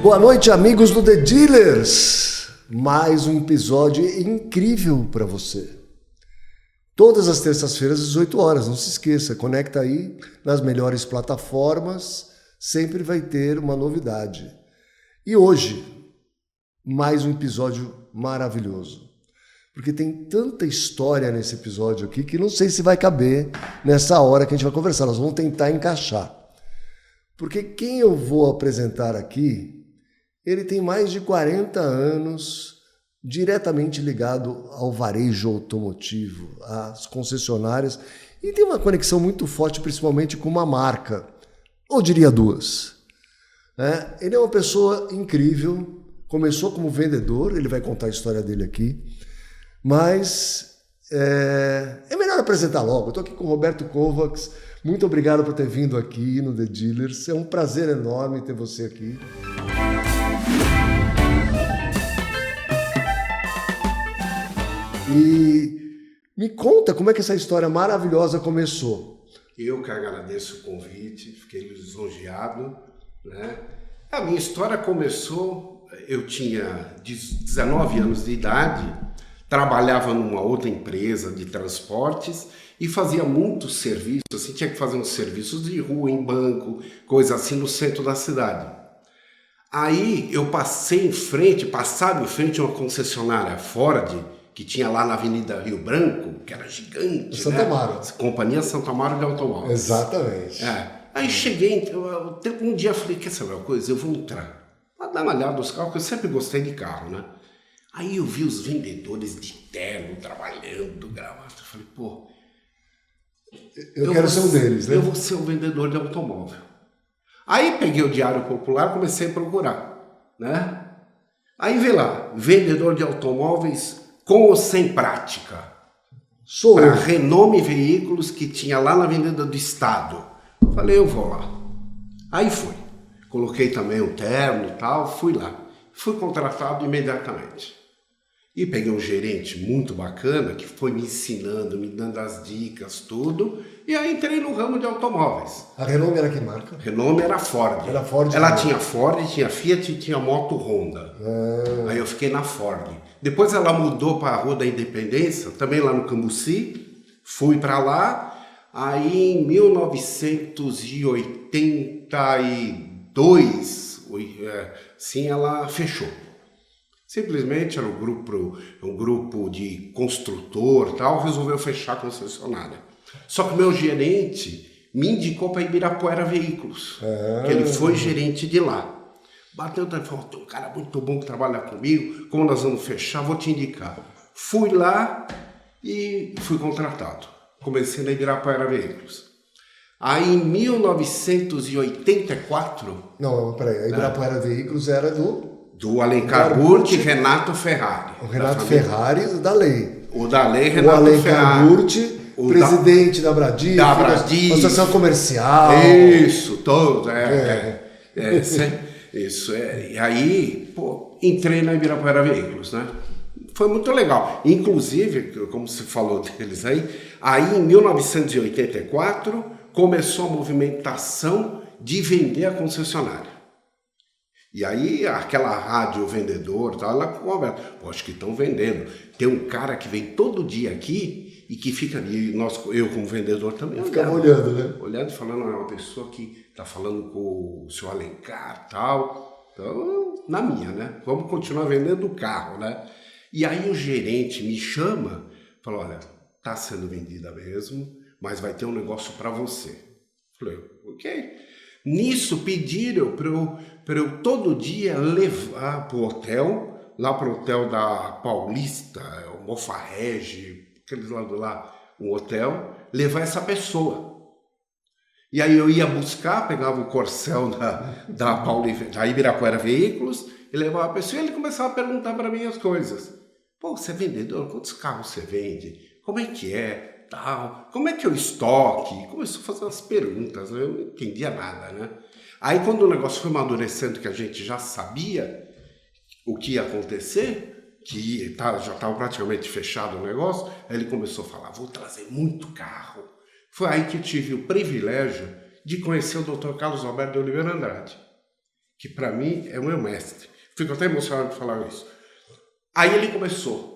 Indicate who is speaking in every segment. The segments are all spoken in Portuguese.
Speaker 1: Boa noite, amigos do The Dealers. Mais um episódio incrível para você. Todas as terças-feiras, às 18 horas, não se esqueça, conecta aí nas melhores plataformas, sempre vai ter uma novidade. E hoje, mais um episódio maravilhoso, porque tem tanta história nesse episódio aqui que não sei se vai caber nessa hora que a gente vai conversar, nós vamos tentar encaixar. Porque quem eu vou apresentar aqui, ele tem mais de 40 anos diretamente ligado ao varejo automotivo, às concessionárias, e tem uma conexão muito forte, principalmente com uma marca, ou diria duas. Ele é uma pessoa incrível, começou como vendedor, ele vai contar a história dele aqui, mas é melhor apresentar logo. Eu estou aqui com o Roberto Kovacs, muito obrigado por ter vindo aqui no The Dealers, é um prazer enorme ter você aqui. E me conta como é que essa história maravilhosa começou.
Speaker 2: Eu que agradeço o convite, fiquei lisonjeado, né? A minha história começou, eu tinha 19 anos de idade, trabalhava numa outra empresa de transportes e fazia muitos serviços, assim, tinha que fazer uns serviços de rua, em banco, coisa assim, no centro da cidade. Aí eu passava em frente a uma concessionária Ford, que tinha lá na Avenida Rio Branco, que era gigante,
Speaker 1: Santa Amaro.
Speaker 2: Companhia Santa Amaro de Automóveis.
Speaker 1: Exatamente.
Speaker 2: Aí cheguei, um dia falei, quer saber uma coisa? Eu vou entrar para dar uma olhada nos carros, porque eu sempre gostei de carro, né? Aí eu vi os vendedores de terno trabalhando, gravata. Eu falei, pô...
Speaker 1: Eu quero ser um deles, né?
Speaker 2: Eu vou ser um vendedor de automóvel. Aí peguei o Diário Popular, comecei a procurar, né? Aí vê lá, vendedor de automóveis com ou sem prática.
Speaker 1: Sou eu.
Speaker 2: Para Renome Veículos, que tinha lá na Avenida do Estado. Falei, eu vou lá. Aí fui. Coloquei também o terno e tal, fui lá. Fui contratado imediatamente. E peguei um gerente muito bacana, que foi me ensinando, me dando as dicas, tudo. E aí entrei no ramo de automóveis.
Speaker 1: A Renome era que marca?
Speaker 2: Renome era Ford.
Speaker 1: Era Ford.
Speaker 2: Ela tinha Ford, tinha Fiat e tinha moto Honda. Aí eu fiquei na Ford. Depois ela mudou para a Rua da Independência, também lá no Cambuci. Fui para lá. Aí em 1982, sim, ela fechou. Simplesmente era um grupo de construtor, tal, resolveu fechar a concessionária. Só que o meu gerente me indicou para Ibirapuera Veículos, que ele foi gerente de lá. Bateu o telefone, falou, tem um cara muito bom que trabalha comigo, como nós vamos fechar, vou te indicar. Fui lá e fui contratado. Comecei na Ibirapuera Veículos. Aí em 1984...
Speaker 1: Não, peraí, a Ibirapuera Veículos era do
Speaker 2: Alencar Burti e Renato Ferrari.
Speaker 1: O Renato Ferrari, da Lei.
Speaker 2: O da Lei, Renato
Speaker 1: Alencar
Speaker 2: Ferrari.
Speaker 1: Burti, presidente da Bradif,
Speaker 2: da Bradif,
Speaker 1: Associação Comercial.
Speaker 2: Isso, todo. Isso. E aí, pô, entrei na Ibirapuera Veículos, né? Foi muito legal. Inclusive, como se falou deles aí em 1984, começou a movimentação de vender a concessionária. E aí, aquela rádio vendedor, tal, ela conversa. Pô, acho que estão vendendo. Tem um cara que vem todo dia aqui e que fica ali, eu como vendedor também.
Speaker 1: Ficava olhando, né?
Speaker 2: Olhando e falando, é uma pessoa que está falando com o seu Alencar, tal. Então, na minha, né? Vamos continuar vendendo o carro, né? E aí o gerente me chama, fala, olha, tá sendo vendida mesmo, mas vai ter um negócio para você. Falei, ok. Nisso pediram para eu todo dia levar para o hotel, lá para o hotel da Paulista, o Mofarrege, aqueles lados lá, um hotel, levar essa pessoa. E aí eu ia buscar, pegava o corcel da Ibirapuera Veículos e levava a pessoa e ele começava a perguntar para mim as coisas. Pô, você é vendedor? Quantos carros você vende? Como é que é? Tal, como é que é o estoque? Começou a fazer umas perguntas, eu não entendia nada, né? Aí quando o negócio foi amadurecendo, que a gente já sabia o que ia acontecer, que já estava praticamente fechado o negócio, aí ele começou a falar, vou trazer muito carro. Foi aí que eu tive o privilégio de conhecer o Dr. Carlos Alberto de Oliveira Andrade, que para mim é o meu mestre. Fico até emocionado de falar isso. Aí ele começou.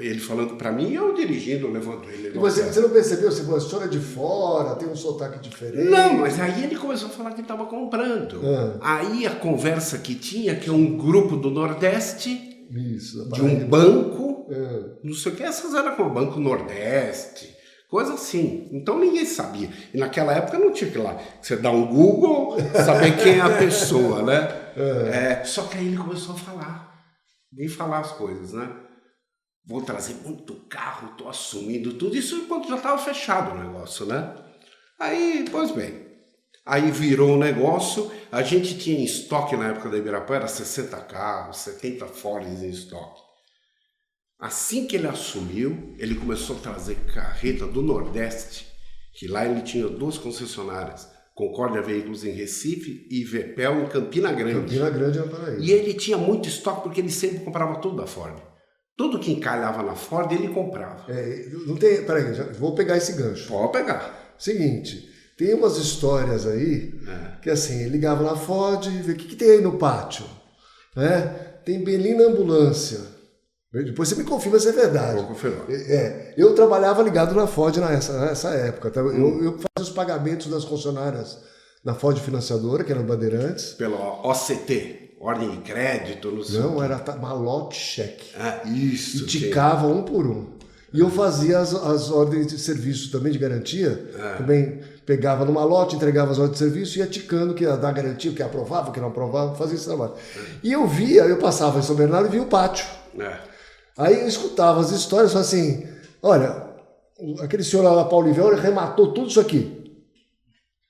Speaker 2: Ele falando para mim, eu dirigindo, levando ele.
Speaker 1: Você não percebeu? Você falou, a história de fora, tem um sotaque diferente.
Speaker 2: Não, mas aí ele começou a falar que estava comprando. Aí a conversa que tinha, que é um grupo do Nordeste,
Speaker 1: isso,
Speaker 2: de um banco, não sei o que, essas eram com o Banco Nordeste, coisa assim. Então ninguém sabia. E naquela época não tinha que ir lá, você dá um Google, saber quem é a pessoa, né? Só que aí ele começou a falar, nem falar as coisas, né? Vou trazer muito carro, estou assumindo tudo. Isso enquanto já estava fechado o negócio, né? Aí, pois bem, aí virou um negócio. A gente tinha em estoque na época da Ibirapuera 60 carros, 70 Fords em estoque. Assim que ele assumiu, ele começou a trazer carreta do Nordeste, que lá ele tinha 2 concessionárias, Concórdia Veículos em Recife e Vepel em Campina Grande.
Speaker 1: Campina Grande é Paraíba.
Speaker 2: E ele tinha muito estoque porque ele sempre comprava tudo da Ford. Tudo que encalhava na Ford, ele comprava.
Speaker 1: Não tem, peraí, vou pegar esse gancho.
Speaker 2: Pode pegar.
Speaker 1: Seguinte, tem umas histórias aí que assim, ele ligava na Ford e vê o que tem aí no pátio. Tem Belina Ambulância. Depois você me confirma se é verdade.
Speaker 2: Vou confirmar.
Speaker 1: Eu trabalhava ligado na Ford nessa época. Eu fazia os pagamentos das concessionárias na Ford Financiadora, que era no Bandeirantes.
Speaker 2: Pela OCT. Ordem de crédito, não sei.
Speaker 1: Não, era malote cheque.
Speaker 2: Isso.
Speaker 1: E ticava um por um. E eu fazia as ordens de serviço também de garantia. Também pegava no malote, entregava as ordens de serviço e ia ticando que ia dar garantia, que aprovava, que não aprovava, fazia esse trabalho. E eu passava em São Bernardo e via o pátio. Aí eu escutava as histórias e falava assim, olha, aquele senhor lá, Paulo Ivel, ele rematou tudo isso aqui.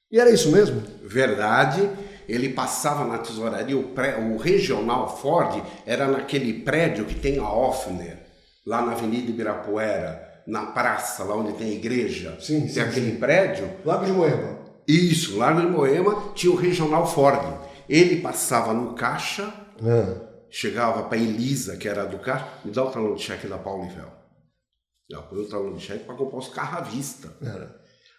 Speaker 1: E era isso mesmo?
Speaker 2: Verdade. Ele passava na tesouraria, o regional Ford era naquele prédio que tem a Offner, lá na Avenida Ibirapuera, na praça, lá onde tem a igreja. Tem aquele prédio.
Speaker 1: Lago de Moema.
Speaker 2: Isso, Lago de Moema, tinha o regional Ford. Ele passava no caixa, chegava para Elisa, que era do caixa, me dá o talão de cheque da Paulo Ivel. Eu põe o talão de cheque para comprar os carros à vista.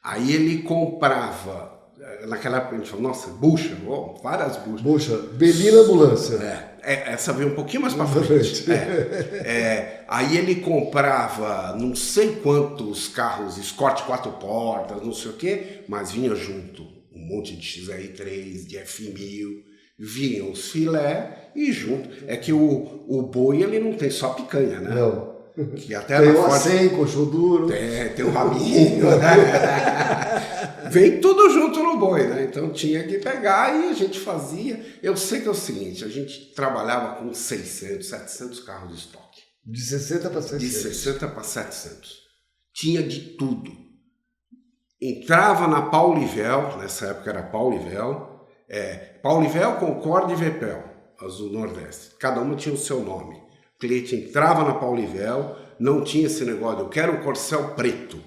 Speaker 2: Aí ele comprava. Naquela época a gente falou, nossa, bucha, várias buchas.
Speaker 1: Bucha, Belina Ambulância.
Speaker 2: Essa veio um pouquinho mais para frente. Aí ele comprava não sei quantos carros, Escort 4 portas, não sei o quê, mas vinha junto um monte de XR3, de F1000, vinham os filé e junto. É que o boi ele não tem só picanha, né?
Speaker 1: Não.
Speaker 2: Que até
Speaker 1: tem o A100, colchão duro.
Speaker 2: Tem o rabinho, né? Vem tudo junto no boi, né? Então tinha que pegar e a gente fazia. Eu sei que é o seguinte, a gente trabalhava com 600, 700 carros de estoque.
Speaker 1: De 60 para 700.
Speaker 2: De 60 para 700. Tinha de tudo. Entrava na Paulo Ivel, nessa época era Paulo Ivel, Paulo Ivel, Concórdia e Vepel, as do Nordeste. Cada uma tinha o seu nome. O cliente entrava na Paulo Ivel, não tinha esse negócio, eu quero um Corcel preto,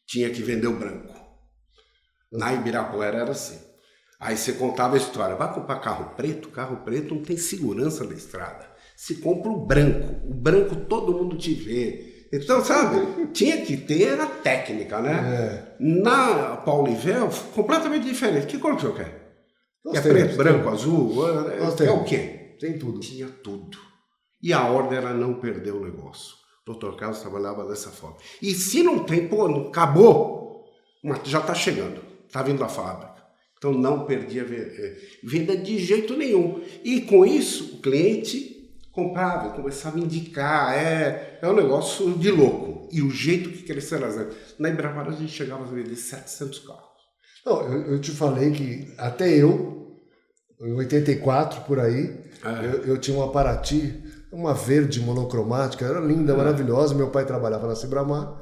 Speaker 2: tinha que vender o branco. Na Ibirapuera era assim. Aí você contava a história, vai comprar carro preto não tem segurança na estrada. Se compra o branco todo mundo te vê. Então, sabe, tinha que ter a técnica, né? Na Paulo Ivel, completamente diferente. Que cor que eu quero? Preto, branco, azul? É o quê?
Speaker 1: Tem tudo.
Speaker 2: Tinha tudo. E a ordem era não perder o negócio. O Dr. Carlos trabalhava dessa forma. E se não tem, não acabou, já está chegando, está vindo da fábrica. Então não perdia venda de jeito nenhum. E com isso, o cliente comprava, começava a indicar. É um negócio de louco. E o jeito que cresceram as vendas. Na Ibirapuera a gente chegava a vender 700 carros.
Speaker 1: Não, eu te falei que até eu, em 84 por aí, eu tinha uma Paraty, uma verde monocromática, era linda, maravilhosa. Meu pai trabalhava na Cibramar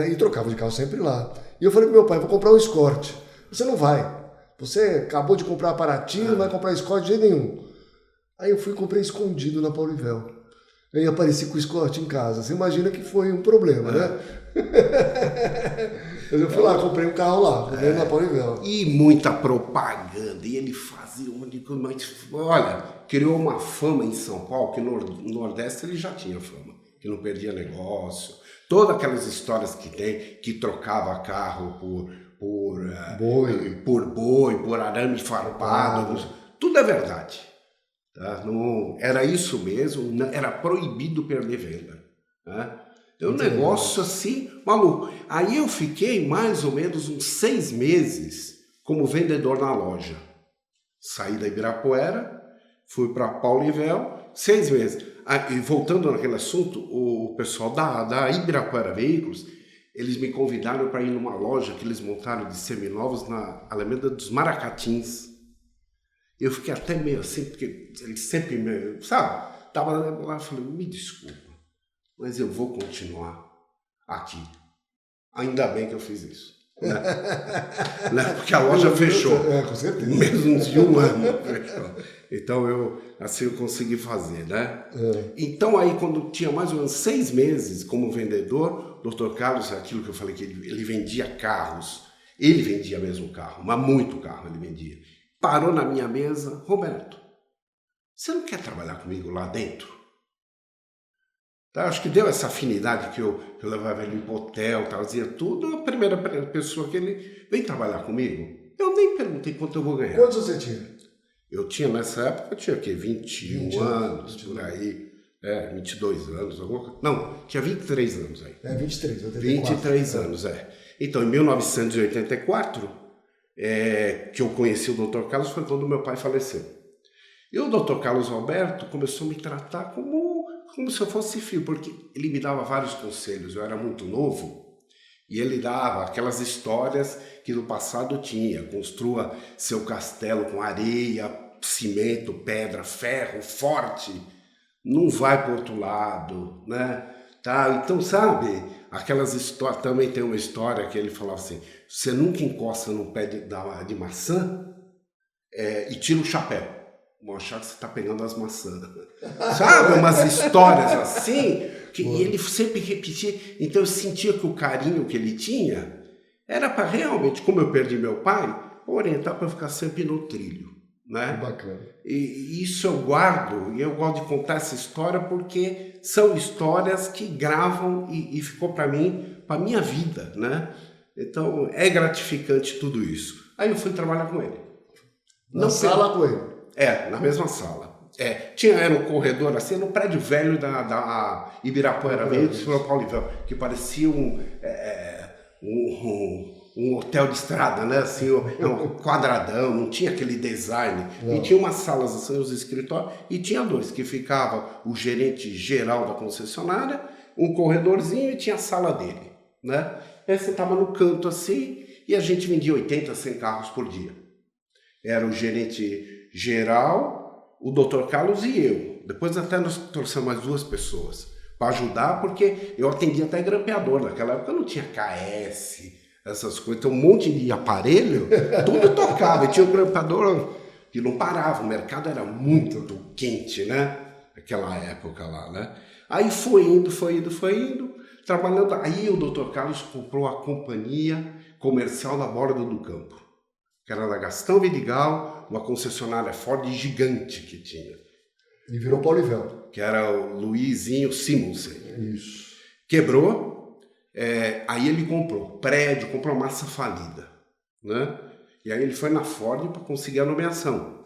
Speaker 1: e trocava de carro sempre lá. E eu falei pro meu pai, vou comprar um Escort. Você não vai. Você acabou de comprar a Paraty, não vai comprar Escort de jeito nenhum. Aí eu fui e comprei escondido na Paulo Ivel. Aí apareci com o Escort em casa. Você imagina que foi um problema, né? Eu fui lá, comprei um carro lá, na Paulo Ivel.
Speaker 2: E muita propaganda. E ele fazia olha, criou uma fama em São Paulo, que no Nordeste ele já tinha fama, que não perdia negócio. Todas aquelas histórias que tem, que trocava carro por boi, por arame farpado. tudo é verdade. Tá? Não, era isso mesmo, era proibido perder venda. Né? É um negócio assim, maluco. Aí eu fiquei mais ou menos uns 6 meses como vendedor na loja. Saí da Ibirapuera, fui para Paulivel, 6 meses. E voltando naquele assunto, o pessoal da Ibirapuera Veículos, eles me convidaram para ir numa loja que eles montaram de seminovos na Alameda dos Maracatins. Eu fiquei até meio assim, porque eles sempre me... Sabe? Tava lá e falei, me desculpa, mas eu vou continuar aqui. Ainda bem que eu fiz isso. Né? Porque a loja fechou.
Speaker 1: Com certeza.
Speaker 2: Menos de um ano fechou. Então eu consegui fazer, né? Então aí quando tinha mais ou menos 6 meses como vendedor, o Dr. Carlos, aquilo que eu falei que ele vendia carros, ele vendia mesmo carro, mas muito carro ele vendia. Parou na minha mesa, Roberto, você não quer trabalhar comigo lá dentro? Tá? Acho que deu essa afinidade que eu levava ele para o hotel, trazia tudo. A primeira pessoa que ele vem trabalhar comigo, eu nem perguntei quanto eu vou ganhar.
Speaker 1: Quantos você tinha?
Speaker 2: Eu tinha nessa época, eu tinha o quê? 21 anos, por aí. 22 anos, alguma coisa. Não, tinha 23 anos aí.
Speaker 1: 23, 84.
Speaker 2: 23 anos, Então, em 1984, que eu conheci o Dr. Carlos, foi quando meu pai faleceu. E o Dr. Carlos Alberto começou a me tratar como se eu fosse filho, porque ele me dava vários conselhos. Eu era muito novo e ele dava aquelas histórias que no passado tinha. Construa seu castelo com areia, cimento, pedra, ferro, forte. Não vai para o outro lado, né? Tá? Então, sabe, aquelas histórias... Também tem uma história que ele falava assim, você nunca encosta num pé de maçã e tira o chapéu. Vão achar que você está pegando as maçãs. Sabe? Umas histórias assim, que ele sempre repetia. Então eu sentia que o carinho que ele tinha era para realmente, como eu perdi meu pai, orientar para eu ficar sempre no trilho. Né?
Speaker 1: Bacana.
Speaker 2: E isso eu guardo, e eu gosto de contar essa história porque são histórias que gravam e ficou para mim, para minha vida. Né? Então é gratificante tudo isso. Aí eu fui trabalhar com ele.
Speaker 1: Na sala com ele?
Speaker 2: Na mesma sala. Era um corredor assim, no prédio velho da Ibirapuera Veículos, São Paulivel, que parecia um hotel de estrada, né? Assim, um quadradão, não tinha aquele design. Não. E tinha umas salas, assim, os escritórios, e tinha 2, que ficava o gerente geral da concessionária, um corredorzinho e tinha a sala dele, né? Aí você estava no canto assim, e a gente vendia 80, 100 carros por dia. Era o gerente geral, o Dr. Carlos e eu. Depois até nós trouxemos mais 2 pessoas para ajudar, porque eu atendia até grampeador. Naquela época não tinha KS, essas coisas. Então um monte de aparelho, tudo tocava. E tinha um grampeador que não parava. O mercado era muito quente, né? Naquela época lá, né? Aí foi indo, trabalhando. Aí o Dr. Carlos comprou a companhia comercial da Borda do Campo, que era da Gastão Vidigal, uma concessionária Ford gigante que tinha.
Speaker 1: E virou Paulivel.
Speaker 2: Que era o Luizinho Simonsen.
Speaker 1: Isso.
Speaker 2: Quebrou, aí ele comprou prédio, comprou massa falida. Né? E aí ele foi na Ford para conseguir a nomeação.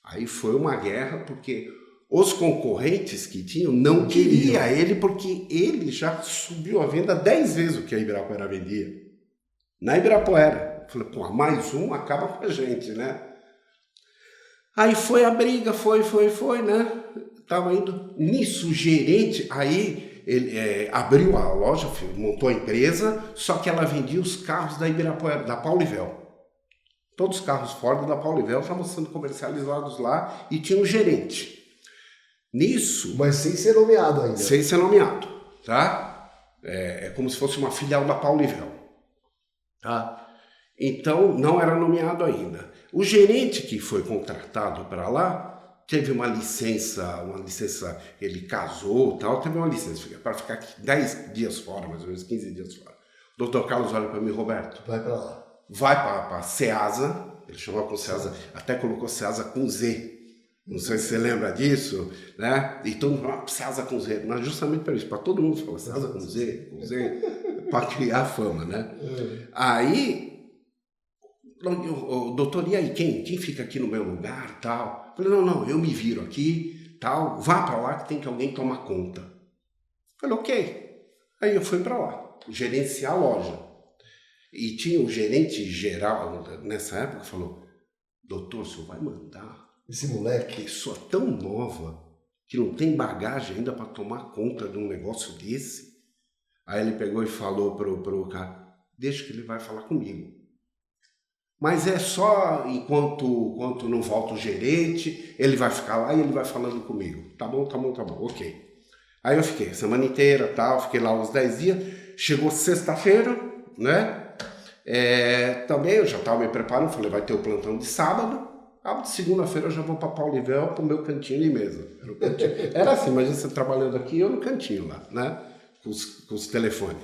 Speaker 2: Aí foi uma guerra, porque os concorrentes que tinham não queriam ele, porque ele já subiu a venda 10 vezes o que a Ibirapuera vendia. Na Ibirapuera. Falei, pô, mais um acaba com a gente, né? Aí foi a briga, foi, né? Tava indo nisso, o gerente, aí ele abriu a loja, montou a empresa, só que ela vendia os carros da Ibirapuera, da Paulivel. Todos os carros Ford da Paulivel estavam sendo comercializados lá e tinha um gerente. Nisso...
Speaker 1: Mas sem ser nomeado ainda.
Speaker 2: Sem ser nomeado, tá? É como se fosse uma filial da Paulivel, tá? Então, não era nomeado ainda. O gerente que foi contratado para lá teve uma licença, ele casou e tal, teve uma licença para ficar 10 dias fora, mais ou menos 15 dias fora. O Dr. Carlos olha para mim, Roberto.
Speaker 1: Vai para lá.
Speaker 2: Vai para Ceasa, ele chamou com Ceasa, até colocou Ceasa com Z. Não sei se você lembra disso, né? E todo mundo falava Ceasa com Z, mas justamente para isso, para todo mundo falar Ceasa com Z, para criar fama, né? Aí doutor, e aí, quem fica aqui no meu lugar, tal? Eu falei, não, eu me viro aqui, tal, vá para lá que tem que alguém tomar conta. Eu falei, ok. Aí eu fui para lá, gerenciar a loja. E tinha o gerente geral, nessa época, falou, doutor, o senhor vai mandar
Speaker 1: esse moleque,
Speaker 2: pessoa tão nova, que não tem bagagem ainda para tomar conta de um negócio desse? Aí ele pegou e falou pro cara, deixa que ele vai falar comigo. Mas é só enquanto não volta o gerente, ele vai ficar lá e ele vai falando comigo. Tá bom, ok. Aí eu fiquei a semana inteira, tal, fiquei lá uns 10 dias, chegou sexta-feira, né? Também eu já estava me preparando, falei, vai ter o plantão de sábado, de segunda-feira eu já vou para Paulivel, para o meu cantinho de mesa. Era assim, imagina você trabalhando aqui, eu no cantinho lá, né? Com os telefones.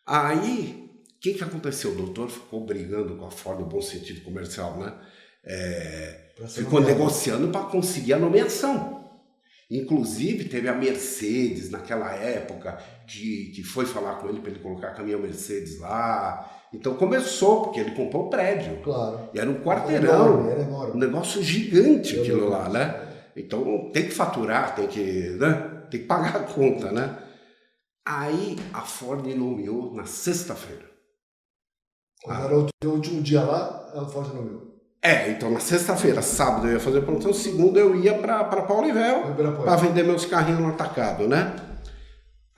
Speaker 2: Aí, o que aconteceu? O doutor ficou brigando com a Ford no bom sentido comercial, né? Ficou negociando para conseguir a nomeação. Inclusive, teve a Mercedes naquela época que foi falar com ele para ele colocar caminhão Mercedes lá. Então começou, porque ele comprou o prédio.
Speaker 1: Claro.
Speaker 2: E era um quarteirão.
Speaker 1: Era enorme.
Speaker 2: Um negócio gigante aquilo lá, né? Então tem que faturar, tem que pagar a conta, né? Aí a Ford nomeou na sexta-feira.
Speaker 1: Era o último dia lá, a Ford nomeou.
Speaker 2: Então na sexta-feira, sábado eu ia fazer plantão, segunda eu ia para Paulivel para vender meus carrinhos no atacado, né?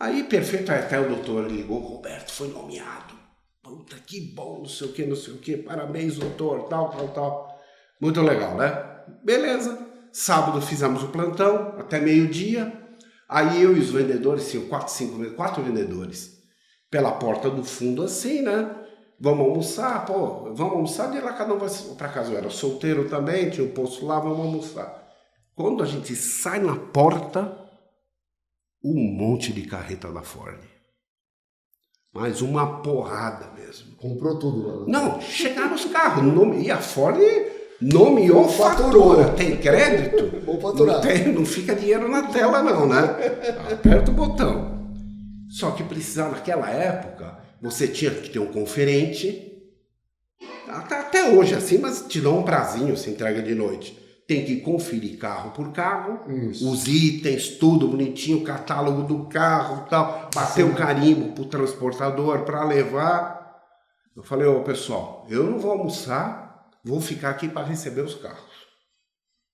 Speaker 2: Aí, perfeito, até o doutor ligou, Roberto foi nomeado. Puta, que bom, não sei o que, parabéns, doutor, tal. Muito legal, né? Beleza. Sábado fizemos o plantão, até meio-dia. Aí eu e os vendedores, tinham 4 vendedores, pela porta do fundo assim, né? Vamos almoçar, de lá cada um vai para casa. Eu era solteiro também, tinha um posto lá, vamos almoçar. Quando a gente sai na porta, um monte de carreta da Ford. Mas uma porrada mesmo.
Speaker 1: Comprou tudo lá.
Speaker 2: Não, chegaram os carros, e a Ford nomeou fatura. Tem crédito?
Speaker 1: Vou faturar.
Speaker 2: Não fica dinheiro na tela não, né? Aperta o botão. Só que precisava, naquela época, você tinha que ter um conferente, até hoje assim, mas te dá um prazinho, se entrega de noite. Tem que conferir carro por carro,
Speaker 1: isso,
Speaker 2: os itens, tudo bonitinho, o catálogo do carro e tal, bater o carimbo pro transportador para levar. Eu falei, pessoal, eu não vou almoçar, vou ficar aqui para receber os carros.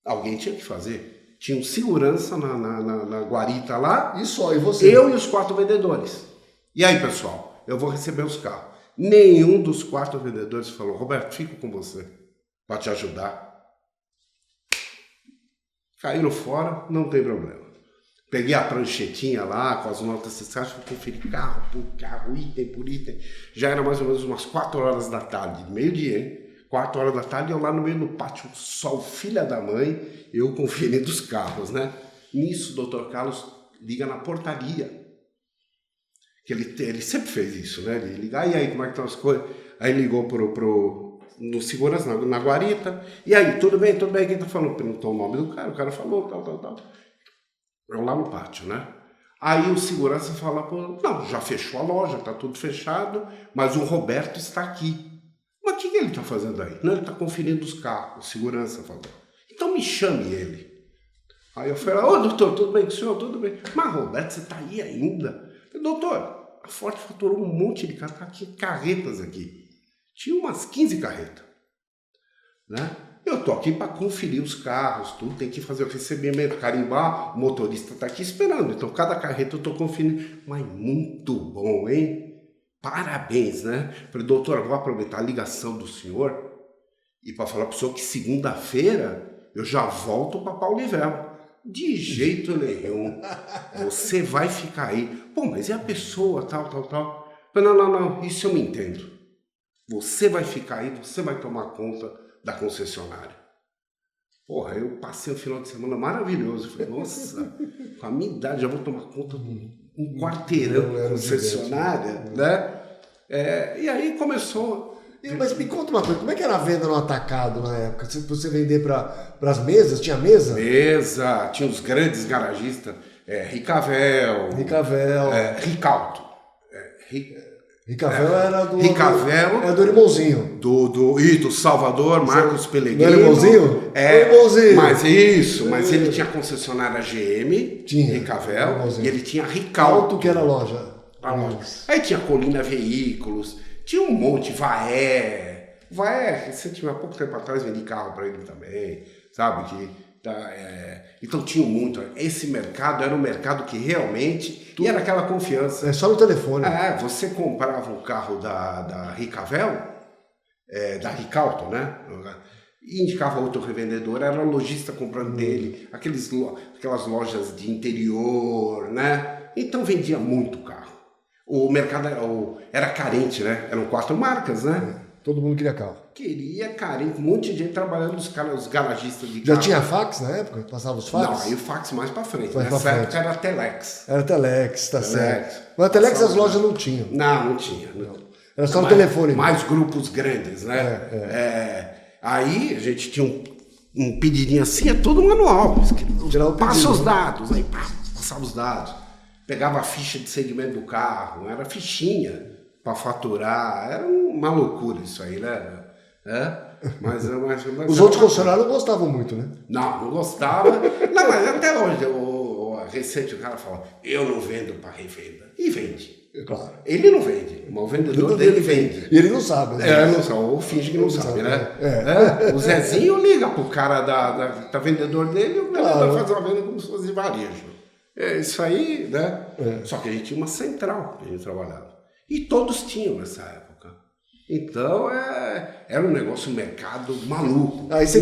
Speaker 2: Alguém tinha que fazer. Tinha um segurança na guarita lá.
Speaker 1: E só, e você?
Speaker 2: Eu e os 4 vendedores. E aí, pessoal, eu vou receber os carros. Nenhum dos 4 vendedores falou, Roberto, fico com você para te ajudar. Caíram fora, não tem problema. Peguei a pranchetinha lá com as notas fiscais, fui conferir carro por carro, item por item. Já era mais ou menos umas 4 horas da tarde, meio-dia, hein? 4 horas da tarde, eu lá no meio do pátio, sol, filha da mãe, eu conferindo os carros, né? Nisso, o doutor Carlos liga na portaria. Que ele sempre fez isso, né? Ele liga, e aí, como é que estão as coisas? Aí ligou no segurança, na guarita. E aí, tudo bem, quem tá falando? Perguntou o nome do cara, o cara falou, tal. Eu lá no pátio, né? Aí o segurança fala, não, já fechou a loja, tá tudo fechado, mas o Roberto está aqui. Mas o que ele tá fazendo aí? Não, ele tá conferindo os carros, o segurança falou. Então me chame ele. Aí eu falei, doutor, tudo bem com o senhor? Tudo bem. Mas Roberto, você tá aí ainda? Eu falei, doutor, a Ford faturou um monte de carretas aqui. Tinha umas 15 carretas, né? Eu tô aqui para conferir os carros, tudo, tem que fazer o recebimento, carimbar, o motorista tá aqui esperando. Então, cada carreta eu tô conferindo. Mas muito bom, hein? Parabéns, né? Falei, doutor, eu vou aproveitar a ligação do senhor e para falar pro senhor que segunda-feira eu já volto para Paulivel. De jeito nenhum. Você vai ficar aí. Pô, mas e a pessoa, tal. Falei, não, isso eu me entendo. Você vai ficar aí, você vai tomar conta da concessionária. Porra, eu passei um final de semana maravilhoso. Falei, nossa, com a minha idade já vou tomar conta de um quarteirão de concessionária, né? E aí começou...
Speaker 1: Mas me conta uma coisa, como é que era a venda no atacado na época? Você vender para as mesas? Tinha mesa?
Speaker 2: Mesa, tinha os grandes garagistas, Ricavel, Ricalto.
Speaker 1: Ricavel era do...
Speaker 2: Ricavel.
Speaker 1: Era do irmãozinho.
Speaker 2: Do Salvador, Marcos Pellegrino.
Speaker 1: Não era irmãozinho?
Speaker 2: Irmãozinho. Mas ele tinha concessionária GM,
Speaker 1: tinha,
Speaker 2: Ricavel, e ele tinha Ricalto.
Speaker 1: Que era a loja.
Speaker 2: Aí tinha Colina Veículos, tinha um monte, Vaé, recentemente, há pouco tempo atrás, vendi carro para ele também, sabe? Então tinha muito. Esse mercado era um mercado que realmente... E era aquela confiança.
Speaker 1: É só no telefone.
Speaker 2: Você comprava um carro da Ricavel, da Ricalto, né? E indicava outro revendedor, era o lojista comprando dele, aquelas lojas de interior, né? Então vendia muito carro. O mercado era carente, né? Eram 4 marcas, né?
Speaker 1: Todo mundo queria carro.
Speaker 2: Queria carente, um monte de gente trabalhando, os garagistas de carro.
Speaker 1: Já tinha fax na época? Passava os fax?
Speaker 2: Não, aí o fax mais pra frente.
Speaker 1: Nessa
Speaker 2: época era Telex.
Speaker 1: Era Telex, tá certo. Mas a Telex as lojas não tinham.
Speaker 2: Não tinha.
Speaker 1: Era só no telefone.
Speaker 2: Mais grupos grandes, né? Aí a gente tinha um pedidinho assim, é tudo manual. Passa os dados, aí passava os dados. Pegava a ficha de segmento do carro, era fichinha para faturar, era uma loucura isso aí, né? Mas
Speaker 1: os outros funcionários não gostavam muito, né?
Speaker 2: Não gostava. Não, mas até hoje, recente o cara fala, eu não vendo para revenda. E vende.
Speaker 1: Claro.
Speaker 2: Ele não vende, mas o vendedor dele vende.
Speaker 1: E ele não sabe, né?
Speaker 2: Não sabe, ou finge que não sabe, né? O Zezinho liga pro cara da vendedor dele e o vendedor faz uma venda como se fosse de varejo. Isso aí, né? Só que a gente tinha uma central que a gente trabalhava. E todos tinham nessa época. Então, era um negócio, um mercado maluco.
Speaker 1: Aí você
Speaker 2: a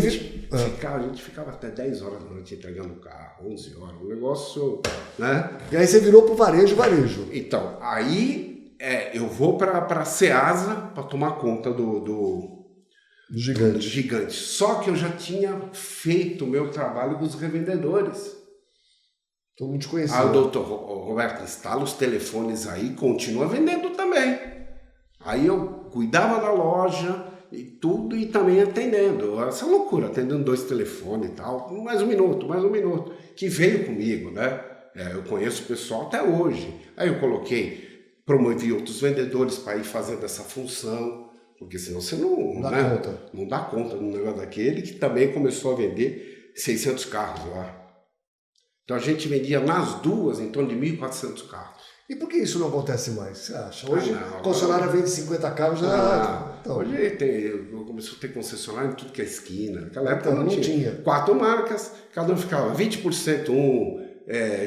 Speaker 2: gente ficava até 10 horas da noite entregando o carro, 11 horas, um negócio, né?
Speaker 1: E aí você virou pro varejo.
Speaker 2: Então, aí eu vou para Ceasa para tomar conta do gigante. Só que eu já tinha feito o meu trabalho dos revendedores.
Speaker 1: Todo mundo te conhecia.
Speaker 2: Aí o doutor Roberto instala os telefones aí, continua vendendo também. Aí eu cuidava da loja e tudo e também atendendo. Essa loucura, atendendo 2 telefones e tal. Mais um minuto. Que veio comigo, né? Eu conheço o pessoal até hoje. Aí eu promovi outros vendedores para ir fazendo essa função. Porque senão você não dá conta do negócio daquele que também começou a vender 600 carros lá. Então a gente vendia nas duas em torno de 1.400 carros.
Speaker 1: E por que isso não acontece mais, você acha? Hoje a concessionária vende 50 carros já...
Speaker 2: Hoje começou a ter concessionária em tudo que é esquina. Naquela época
Speaker 1: não tinha.
Speaker 2: 4 marcas, cada um ficava 20%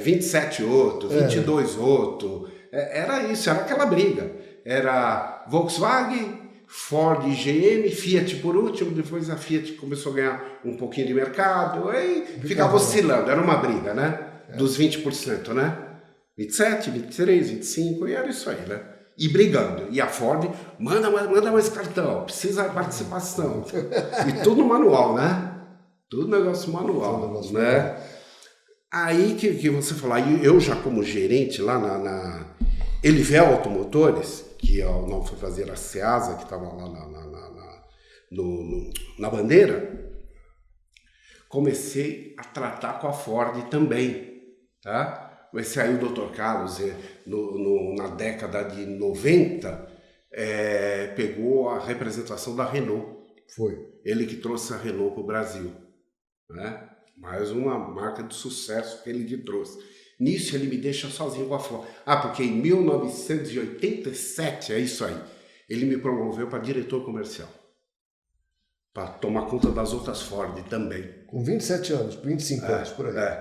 Speaker 2: 27% outro, 22% outro. Era isso, era aquela briga. Era Volkswagen, Ford, GM, Fiat por último, depois a Fiat começou a ganhar um pouquinho de mercado, aí ficava oscilando, era uma briga, né? Dos 20%, né? 27, 23, 25, e era isso aí, né? E brigando. E a Ford, manda mais cartão, precisa de participação. E tudo manual, né? Tudo negócio manual, né? Aí que você falou, eu já como gerente lá na Elivel Automotores, que eu não fui fazer a Ceasa, que estava lá na bandeira, comecei a tratar com a Ford também, tá? Esse aí o Dr. Carlos, na década de 90, pegou a representação da Renault.
Speaker 1: Foi.
Speaker 2: Ele que trouxe a Renault para o Brasil, né? Mais uma marca de sucesso que ele que trouxe. Nisso ele me deixa sozinho com a Ford. Porque em 1987, é isso aí, ele me promoveu para diretor comercial. Para tomar conta das outras Ford também.
Speaker 1: Com 27 anos, 25 anos, por aí.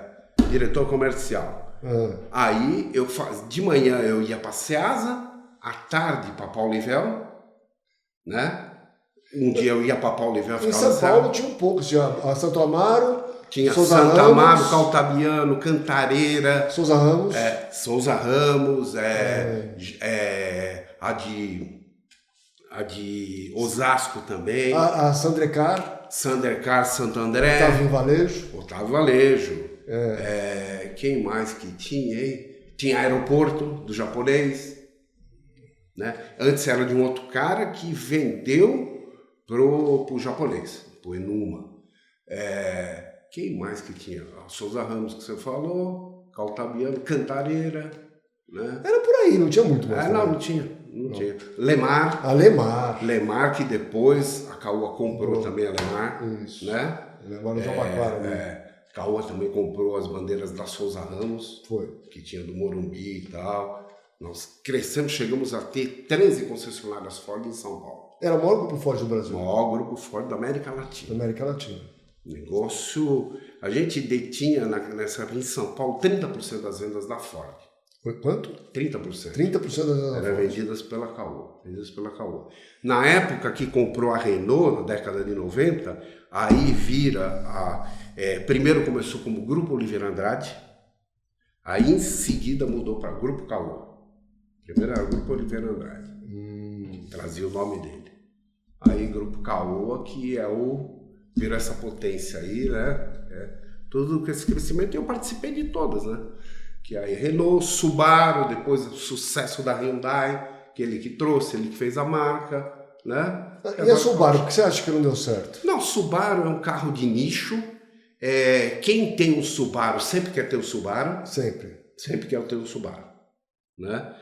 Speaker 2: Diretor comercial. Aí, de manhã eu ia para Ceasa, à tarde para Paulivel, né? Um dia eu ia para Paulivel.
Speaker 1: Em São Paulo tinha um pouco, tinha a Santo Amaro,
Speaker 2: tinha
Speaker 1: Souza
Speaker 2: Santa
Speaker 1: Ramos,
Speaker 2: Amaro, Caltabiano, Cantareira,
Speaker 1: Souza Ramos,
Speaker 2: a de Osasco também,
Speaker 1: a Sandercar,
Speaker 2: Santo André, Otávio Valejo. Quem mais que tinha, hein? Tinha aeroporto do japonês, né? Antes era de um outro cara que vendeu pro japonês, pro Enuma. Quem mais que tinha? Souza Ramos que você falou, Caltabiano, Cantareira, né?
Speaker 1: Era por aí, não tinha muito mais.
Speaker 2: Não tinha. Não tinha. Lemar.
Speaker 1: A Lemar.
Speaker 2: Lemar, que depois a Caoa comprou também a Lemar.
Speaker 1: Isso.
Speaker 2: Né?
Speaker 1: Lemar no Jabaquara, né?
Speaker 2: Caoa também comprou as bandeiras da Souza Ramos.
Speaker 1: Foi.
Speaker 2: Que tinha do Morumbi e tal. Nós crescemos, chegamos a ter 13 concessionárias Ford em São Paulo.
Speaker 1: Era o maior grupo Ford do Brasil.
Speaker 2: O maior grupo Ford da América Latina.
Speaker 1: Da América Latina.
Speaker 2: Negócio... A gente detinha nessa época em São Paulo 30% das vendas da Ford.
Speaker 1: Foi quanto?
Speaker 2: 30%.
Speaker 1: 30% das vendas da
Speaker 2: Eram vendidas pela Caoa. Na época que comprou a Renault, na década de 90, aí vira primeiro começou como Grupo Oliveira Andrade, aí em seguida mudou para Grupo Caoa. Primeiro era Grupo Oliveira Andrade. Trazia o nome dele. Aí Grupo Caoa, que virou essa potência aí, né? Tudo esse crescimento, e eu participei de todas, né? Que aí Renault, Subaru, depois o sucesso da Hyundai, que ele que trouxe, ele que fez a marca, né?
Speaker 1: E a Subaru, por que você acha que não deu certo?
Speaker 2: Não, Subaru é um carro de nicho. Quem tem um Subaru sempre quer ter o Subaru. Sempre quer ter o Subaru, né?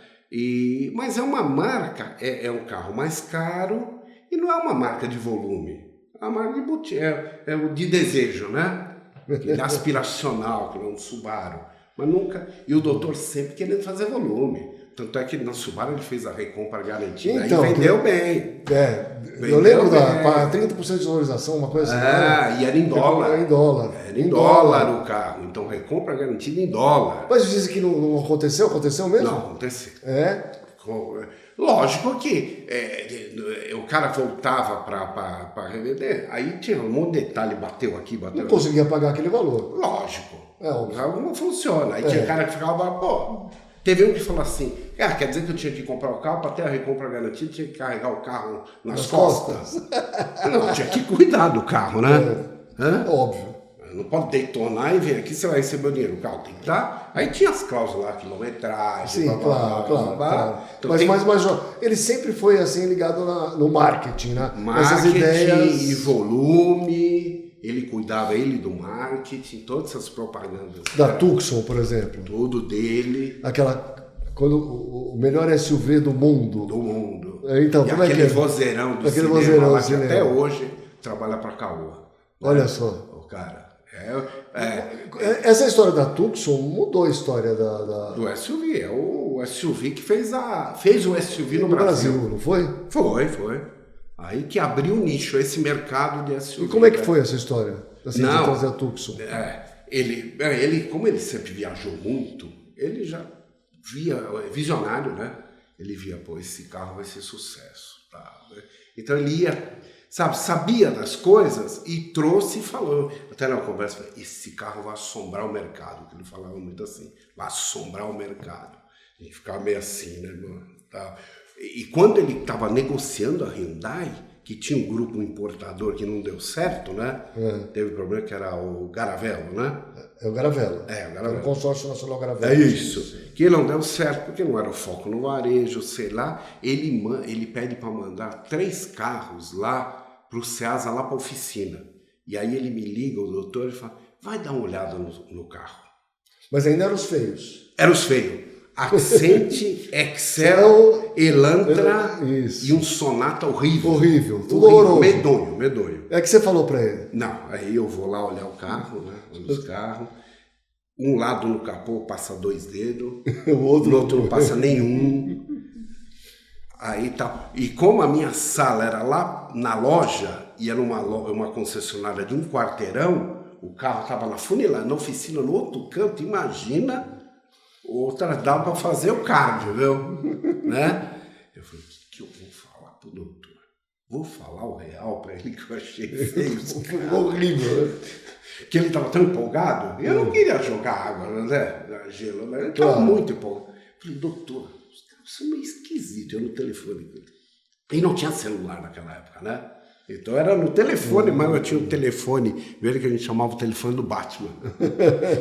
Speaker 2: Mas é uma marca, é um carro mais caro e não é uma marca de volume. É uma marca de desejo, né? Ele é aspiracional, que não é um Subaru. Mas nunca... E o doutor sempre querendo fazer volume. Tanto é que na Subaru ele fez a recompra garantida. Então, aí vendeu bem.
Speaker 1: Eu lembro da 30% de valorização, uma coisa assim.
Speaker 2: E era em dólar. Era em dólar o carro. Então, recompra garantida em dólar.
Speaker 1: Mas dizem que não aconteceu? Aconteceu mesmo?
Speaker 2: Não, aconteceu. Lógico que o cara voltava para revender, aí tinha um monte de detalhe, bateu aqui, bateu
Speaker 1: Não conseguia pagar aquele valor.
Speaker 2: Lógico.
Speaker 1: Óbvio.
Speaker 2: Não funciona. Aí tinha cara que ficava, teve um que falou assim, quer dizer que eu tinha que comprar o carro para ter a recompra garantida, tinha que carregar o carro nas costas. Não, tinha que cuidar do carro, né?
Speaker 1: Óbvio.
Speaker 2: Não pode detonar e vir aqui, você vai receber o dinheiro. O carro tem que dar. Aí tinha as cláusulas lá, quilometragem.
Speaker 1: Sim, claro. Então, mas ele sempre foi assim ligado no marketing, né?
Speaker 2: Essas ideias e volume. Ele cuidava do marketing, todas essas propagandas.
Speaker 1: Da Tucson, por exemplo.
Speaker 2: Tudo dele.
Speaker 1: Quando o melhor SUV do mundo. Então, como
Speaker 2: aquele vozeirão do cinema lá, que até hoje trabalha para a Caoa.
Speaker 1: Olha só.
Speaker 2: O cara.
Speaker 1: Essa história da Tucson mudou a história
Speaker 2: do SUV. É o SUV que fez o SUV no Brasil.
Speaker 1: Não foi?
Speaker 2: Foi. Aí que abriu o nicho, esse mercado de SUV.
Speaker 1: E como é que foi essa história? De trazer a Tucson?
Speaker 2: Ele, como ele sempre viajou muito, ele já via, visionário, né? Ele via, esse carro vai ser sucesso. Tá? Então ele ia... sabia das coisas e trouxe e falou. Até na conversa, falei, esse carro vai assombrar o mercado, que ele falava muito assim, vai assombrar o mercado. A gente ficava meio assim, né, mano? Tá. E quando ele estava negociando a Hyundai, que tinha um grupo importador que não deu certo, né? Teve problema que era o Garavelo, né?
Speaker 1: O Garavelo.
Speaker 2: O Garavelo.
Speaker 1: Era o Consórcio Nacional Garavelo.
Speaker 2: Isso. Que não deu certo, porque não era o foco no varejo, sei lá. Ele pede para mandar 3 carros lá para o Ceasa, lá para a oficina. E aí ele me liga, o doutor, e fala, vai dar uma olhada no carro.
Speaker 1: Mas ainda eram os feios.
Speaker 2: Eram os feios. Accent, Excel, Elantra e um Sonata horrível.
Speaker 1: Horrível, tudo horroroso.
Speaker 2: Medonho.
Speaker 1: É que você falou para ele?
Speaker 2: Não, aí eu vou lá olhar o carro, né? Olho os carros. Um lado no capô passa 2 dedos, o outro não passa nenhum. Aí tá. E como a minha sala era lá na loja, e era uma concessionária de um quarteirão, o carro estava na funilaria, na oficina, no outro canto, imagina, outra dá para fazer o cardio, viu? Né? Eu falei, o que eu vou falar pro doutor? Vou falar o real para ele que eu achei feio.
Speaker 1: Horrível, né?
Speaker 2: Que ele estava tão empolgado, eu não queria jogar água, né? Gelo, né? Ele estava muito empolgado. Eu falei, doutor, os caras são meio esquisitos, eu no telefone. E não tinha celular naquela época, né? Então era no telefone, mas eu tinha um telefone, velho, que a gente chamava o telefone do Batman.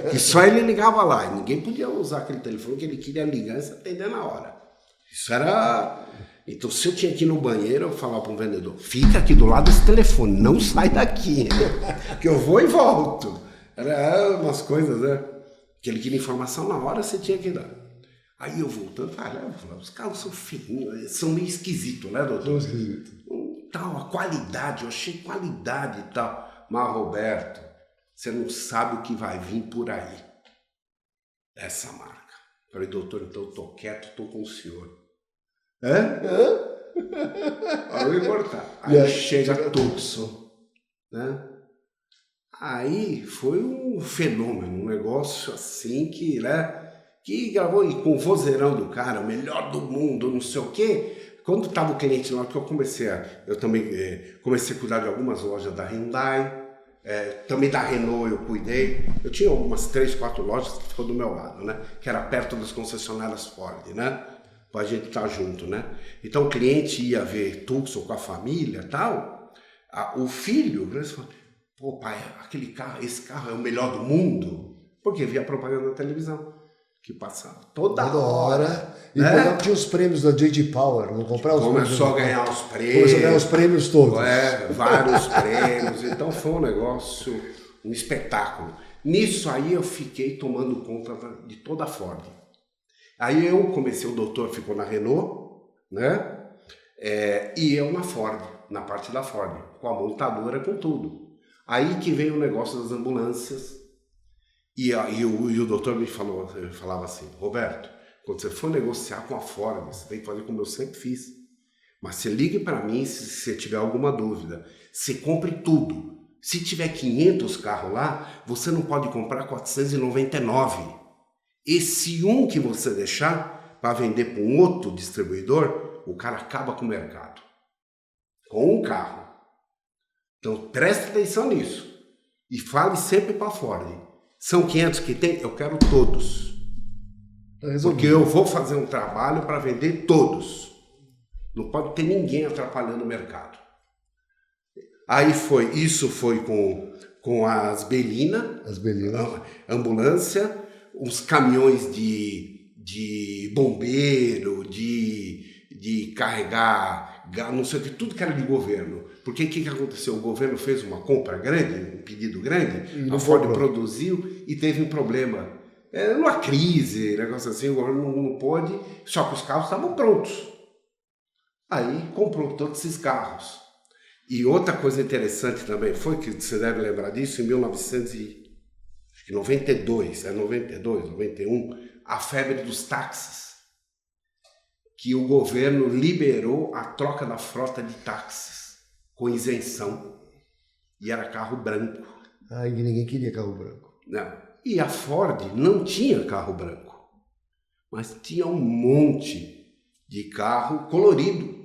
Speaker 2: Que só ele ligava lá, e ninguém podia usar aquele telefone que ele queria ligar e se atender na hora. Isso era... Então, se eu tinha que ir no banheiro, eu falava para um vendedor, fica aqui do lado desse telefone, não sai daqui, que eu vou e volto. Era umas coisas, né? Que ele queria informação na hora, você tinha que dar. Aí eu voltando, os carros são feinhos, são meio esquisitos, né, doutor?
Speaker 1: São esquisitos.
Speaker 2: Tal, a qualidade, eu achei qualidade e tal. Mas, Roberto, você não sabe o que vai vir por aí. Essa marca. Falei, doutor, então eu tô quieto, tô com o senhor. Aí eu ia cortar. Aí chega Tucson, né? Aí foi um fenômeno, um negócio assim que, né? Que gravou e com o vozeirão do cara, o melhor do mundo, não sei o quê. Quando estava o cliente lá, que eu também comecei a cuidar de algumas lojas da Hyundai, também da Renault eu cuidei. Eu tinha umas 3, 4 lojas que ficou do meu lado, né? Que era perto das concessionárias Ford, né? Pra gente estar junto, né? Então o cliente ia ver Tucson com a família e tal. O filho, né? Pô, pai, esse carro é o melhor do mundo. Porque via propaganda na televisão. Que passava toda hora.
Speaker 1: E né? Tinha os prêmios da J.D. Power, não comprava os prêmios.
Speaker 2: Começou a ganhar os prêmios.
Speaker 1: Começou a ganhar os prêmios todos.
Speaker 2: Vários prêmios. Então foi um negócio, um espetáculo. Nisso aí eu fiquei tomando conta de toda a Ford. Aí eu comecei, o doutor ficou na Renault, né? E eu na Ford, na parte da Ford, com a montadora, com tudo. Aí que veio o negócio das ambulâncias. E o doutor falava assim, Roberto, quando você for negociar com a Ford, você tem que fazer como eu sempre fiz. Mas você ligue para mim se você tiver alguma dúvida. Você compre tudo. Se tiver 500 carros lá, você não pode comprar 499. Esse um que você deixar para vender para um outro distribuidor, o cara acaba com o mercado. Com um carro. Então preste atenção nisso. E fale sempre para a Ford. São 500 que tem, eu quero todos. Porque eu vou fazer um trabalho para vender todos. Não pode ter ninguém atrapalhando o mercado. Aí isso foi com as Belina, ambulância, os caminhões de bombeiro, de carregar, não sei o que, tudo que era de governo. Porque o que aconteceu? O governo fez uma compra grande, um pedido grande, a Ford produziu e teve um problema. Uma crise, negócio assim, o governo não pôde, só que os carros estavam prontos. Aí comprou todos esses carros. E outra coisa interessante também foi, que você deve lembrar disso, em 1992, 91, a febre dos táxis. Que o governo liberou a troca da frota de táxis com isenção. E era carro branco.
Speaker 1: E ninguém queria carro branco.
Speaker 2: Não. E a Ford não tinha carro branco. Mas tinha um monte de carro colorido.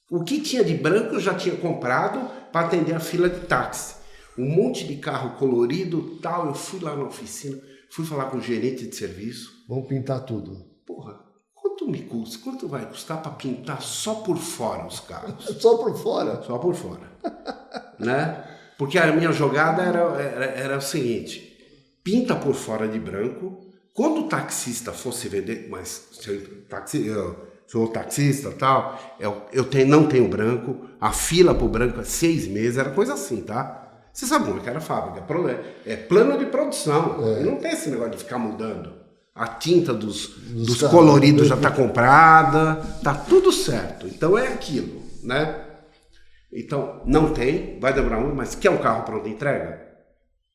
Speaker 2: O que tinha de branco eu já tinha comprado para atender a fila de táxi. Um monte de carro colorido, tal. Eu fui lá na oficina, fui falar com o gerente de serviço.
Speaker 1: Vamos pintar tudo.
Speaker 2: Porra, quanto me custa? Quanto vai custar para pintar só por fora os carros?
Speaker 1: Só por fora?
Speaker 2: Só por fora. Né? Porque a minha jogada era o seguinte: pinta por fora de branco. Quando o taxista fosse vender, mas sou taxista e tal, não tenho branco, a fila pro branco é 6 meses, era coisa assim, tá? Você sabe como é que era a fábrica, é plano de produção, não tem esse negócio de ficar mudando. A tinta dos coloridos já está comprada, tá tudo certo, então é aquilo, né? Então, não tem, vai demorar muito, mas quer um carro pronto entrega?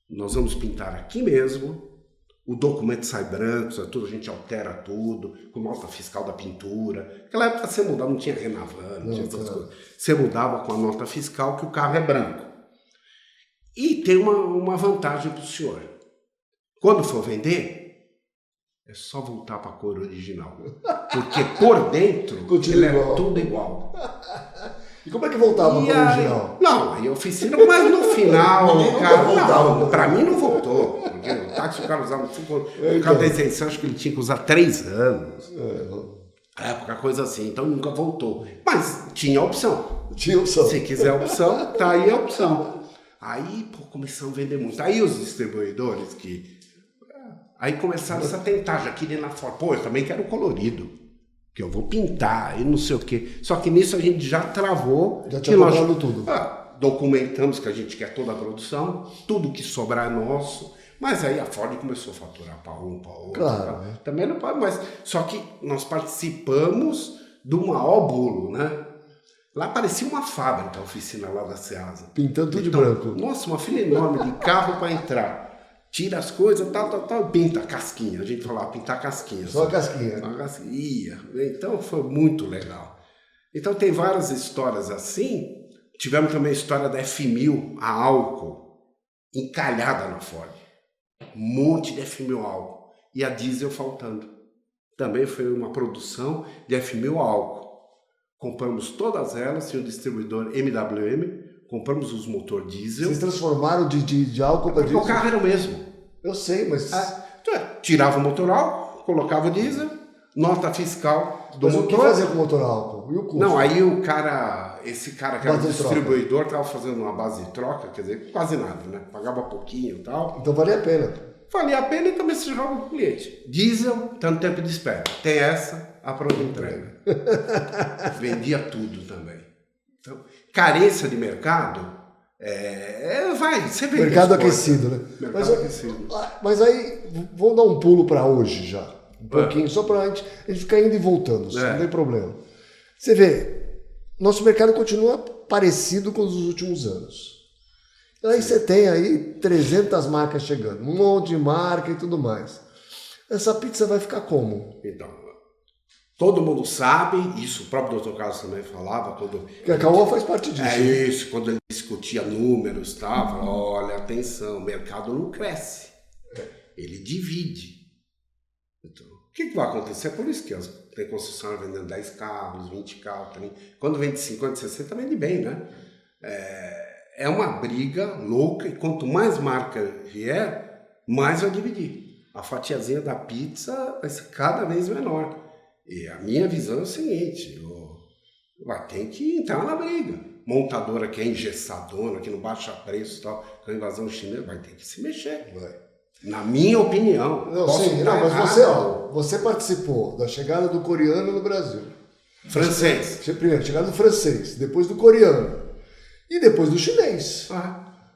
Speaker 2: Nós vamos pintar aqui mesmo. O documento sai branco, tudo, a gente altera tudo, com nota fiscal da pintura. Naquela época você mudava, não tinha Renavan, não tinha essas coisas. Você mudava com a nota fiscal que o carro é branco. E tem uma vantagem para o senhor. Quando for vender, é só voltar para a cor original. Porque por dentro ele é tudo igual.
Speaker 1: E como é que voltava para o original?
Speaker 2: Não, aí a oficina, mas no final, para mim não voltou. Porque o táxi o cara usava, por causa da isenção, acho que ele tinha que usar 3 anos. Na época, coisa assim, então nunca voltou. Mas tinha opção. Se quiser a opção, tá aí a opção. Aí, começamos a vender muito. Aí os distribuidores aí começaram a se atentar, já queria na Ford. Eu também quero colorido. Que eu vou pintar e não sei o quê. Só que nisso a gente já travou.
Speaker 1: Já tinha comprado tudo.
Speaker 2: Documentamos que a gente quer toda a produção, tudo que sobrar é nosso. Mas aí a Ford começou a faturar para um, para outro.
Speaker 1: Claro.
Speaker 2: Tá? Também não pode mais. Só que nós participamos do maior bolo, né? Lá parecia uma fábrica, a oficina lá da Ceasa.
Speaker 1: Pintando tudo de branco.
Speaker 2: Nossa, uma fila enorme de carro para entrar. Tira as coisas, tal, pinta a casquinha. A gente falava pintar casquinha.
Speaker 1: Só a casquinha.
Speaker 2: Só a casquinha. Então foi muito legal. Então tem várias histórias assim. Tivemos também a história da F1000, a álcool, encalhada na Ford. Um monte de F1000 álcool. E a diesel faltando. Também foi uma produção de F1000 álcool. Compramos todas elas, tinha o distribuidor MWM, compramos os motor diesel.
Speaker 1: Vocês transformaram de álcool para diesel?
Speaker 2: O carro era o mesmo.
Speaker 1: Eu sei, mas...
Speaker 2: Tirava o motor álcool, colocava o diesel, nota fiscal do
Speaker 1: mas
Speaker 2: motor.
Speaker 1: o que fazia com o motor álcool? E o custo?
Speaker 2: Não, aí esse cara que era o distribuidor estava fazendo uma base de troca, quer dizer, quase nada, né? Pagava pouquinho e tal.
Speaker 1: Então valia a pena.
Speaker 2: Valia a pena e também se jogava para o cliente. Diesel, tanto tempo de espera. Tem essa, a pronta entrega. Vendia tudo também. Então, carência de mercado, você vê.
Speaker 1: Mercado aquecido, né?
Speaker 2: Mercado aquecido.
Speaker 1: Mas aí, vamos dar um pulo para hoje já. Um pouquinho, só para a gente ficar indo e voltando, não tem problema. Você vê, nosso mercado continua parecido com os dos últimos anos. Aí você tem aí 300 marcas chegando, um monte de marca e tudo mais. Essa pizza vai ficar como?
Speaker 2: Então, todo mundo sabe, isso o próprio Dr. Carlos também falava.
Speaker 1: Que a Caoa faz parte disso.
Speaker 2: É isso, quando ele discutia números, falava, olha, atenção, o mercado não cresce, ele divide. Então, o que vai acontecer? É por isso que tem concessionária vendendo 10 carros, 20 carros, 30. Quando vende 50, 60, vende bem, né? É uma briga louca e quanto mais marca vier, mais vai dividir. A fatiazinha da pizza vai ser cada vez menor. E a minha visão é o seguinte, vai ter que entrar na briga. Montadora que é engessadona, que não baixa preço e tal, com a invasão chinesa, vai ter que se mexer.
Speaker 1: Vai.
Speaker 2: Na minha opinião.
Speaker 1: Mas você participou da chegada do coreano no Brasil.
Speaker 2: Francês.
Speaker 1: Primeiro, chegada do francês, depois do coreano e depois do chinês.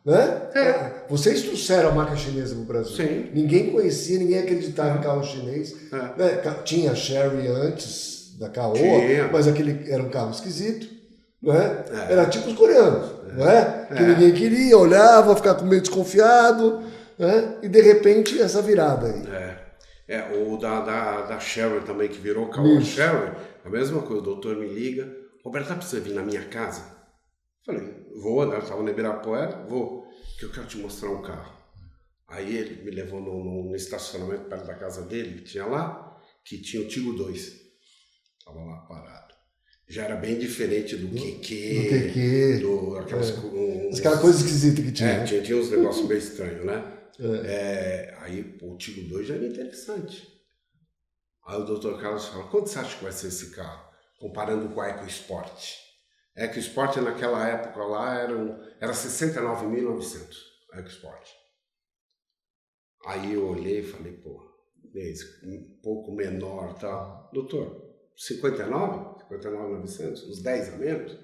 Speaker 1: Né? Vocês trouxeram a marca chinesa para o Brasil.
Speaker 2: Sim.
Speaker 1: Ninguém conhecia, ninguém acreditava em carro chinês. Né? Tinha a Sherry antes da Caoa, mas aquele era um carro esquisito. Né? Era tipo os coreanos. Né? Que ninguém queria, olhava, ficava com meio desconfiado. Né? E de repente essa virada aí.
Speaker 2: O da Sherry também, que virou Caoa Sherry, a mesma coisa. O doutor me liga, Roberto, dá pra você vir na minha casa? Falei, vou, né? Eu estava no Ibirapuera, vou, que eu quero te mostrar um carro. Aí ele me levou no estacionamento perto da casa dele, que tinha lá, que tinha o Tigo 2. Estava lá parado. Já era bem diferente do QQ,
Speaker 1: aquela coisa esquisita que tinha.
Speaker 2: Tinha uns negócios bem estranhos, né? Aí o Tigo 2 já era interessante. Aí o Dr. Carlos fala, quanto você acha que vai ser esse carro? Comparando com a EcoSport. A EcoSport naquela época lá era 69.900, a EcoSport. Aí eu olhei e falei, um pouco menor, tá? Doutor, 59.900, uns 10 a menos,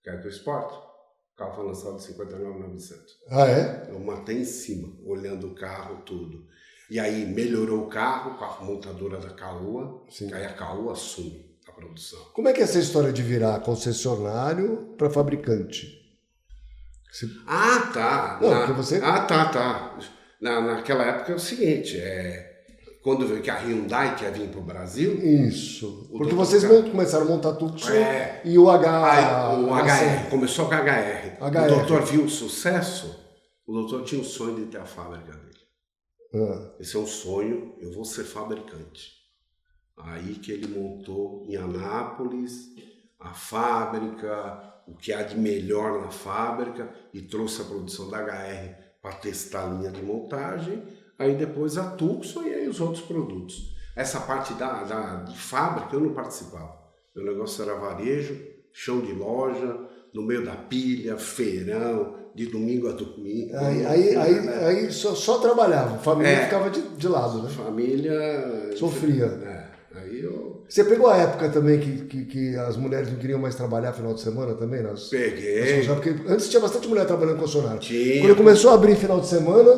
Speaker 2: que a EcoSport. O carro foi lançado em 59.900.
Speaker 1: Ah, é?
Speaker 2: Eu matei em cima, olhando o carro, tudo. E aí melhorou o carro com a montadora da Caoa, que aí a Caoa assume a produção.
Speaker 1: Como é que é essa história de virar concessionário para fabricante?
Speaker 2: Tá. Naquela época é o seguinte, quando veio que a Hyundai quer vir para o Brasil...
Speaker 1: Isso, porque vocês começaram a montar Tucson e o
Speaker 2: HR, começou com a HR. O doutor viu o sucesso, o doutor tinha o sonho de ter a fábrica dele. Esse é um sonho, eu vou ser fabricante. Aí que ele montou em Anápolis a fábrica, o que há de melhor na fábrica, e trouxe a produção da HR para testar a linha de montagem, aí depois a Tucson e aí os outros produtos. Essa parte de fábrica eu não participava. Meu negócio era varejo, chão de loja, no meio da pilha, feirão, de domingo a domingo.
Speaker 1: Aí só trabalhava, a família ficava de lado, né?
Speaker 2: Família...
Speaker 1: Sofria.
Speaker 2: Aí eu...
Speaker 1: Você pegou a época também que as mulheres não queriam mais trabalhar final de semana também?
Speaker 2: Peguei.
Speaker 1: Porque antes tinha bastante mulher trabalhando com concessionário.
Speaker 2: Tinha.
Speaker 1: Quando começou a abrir final de semana,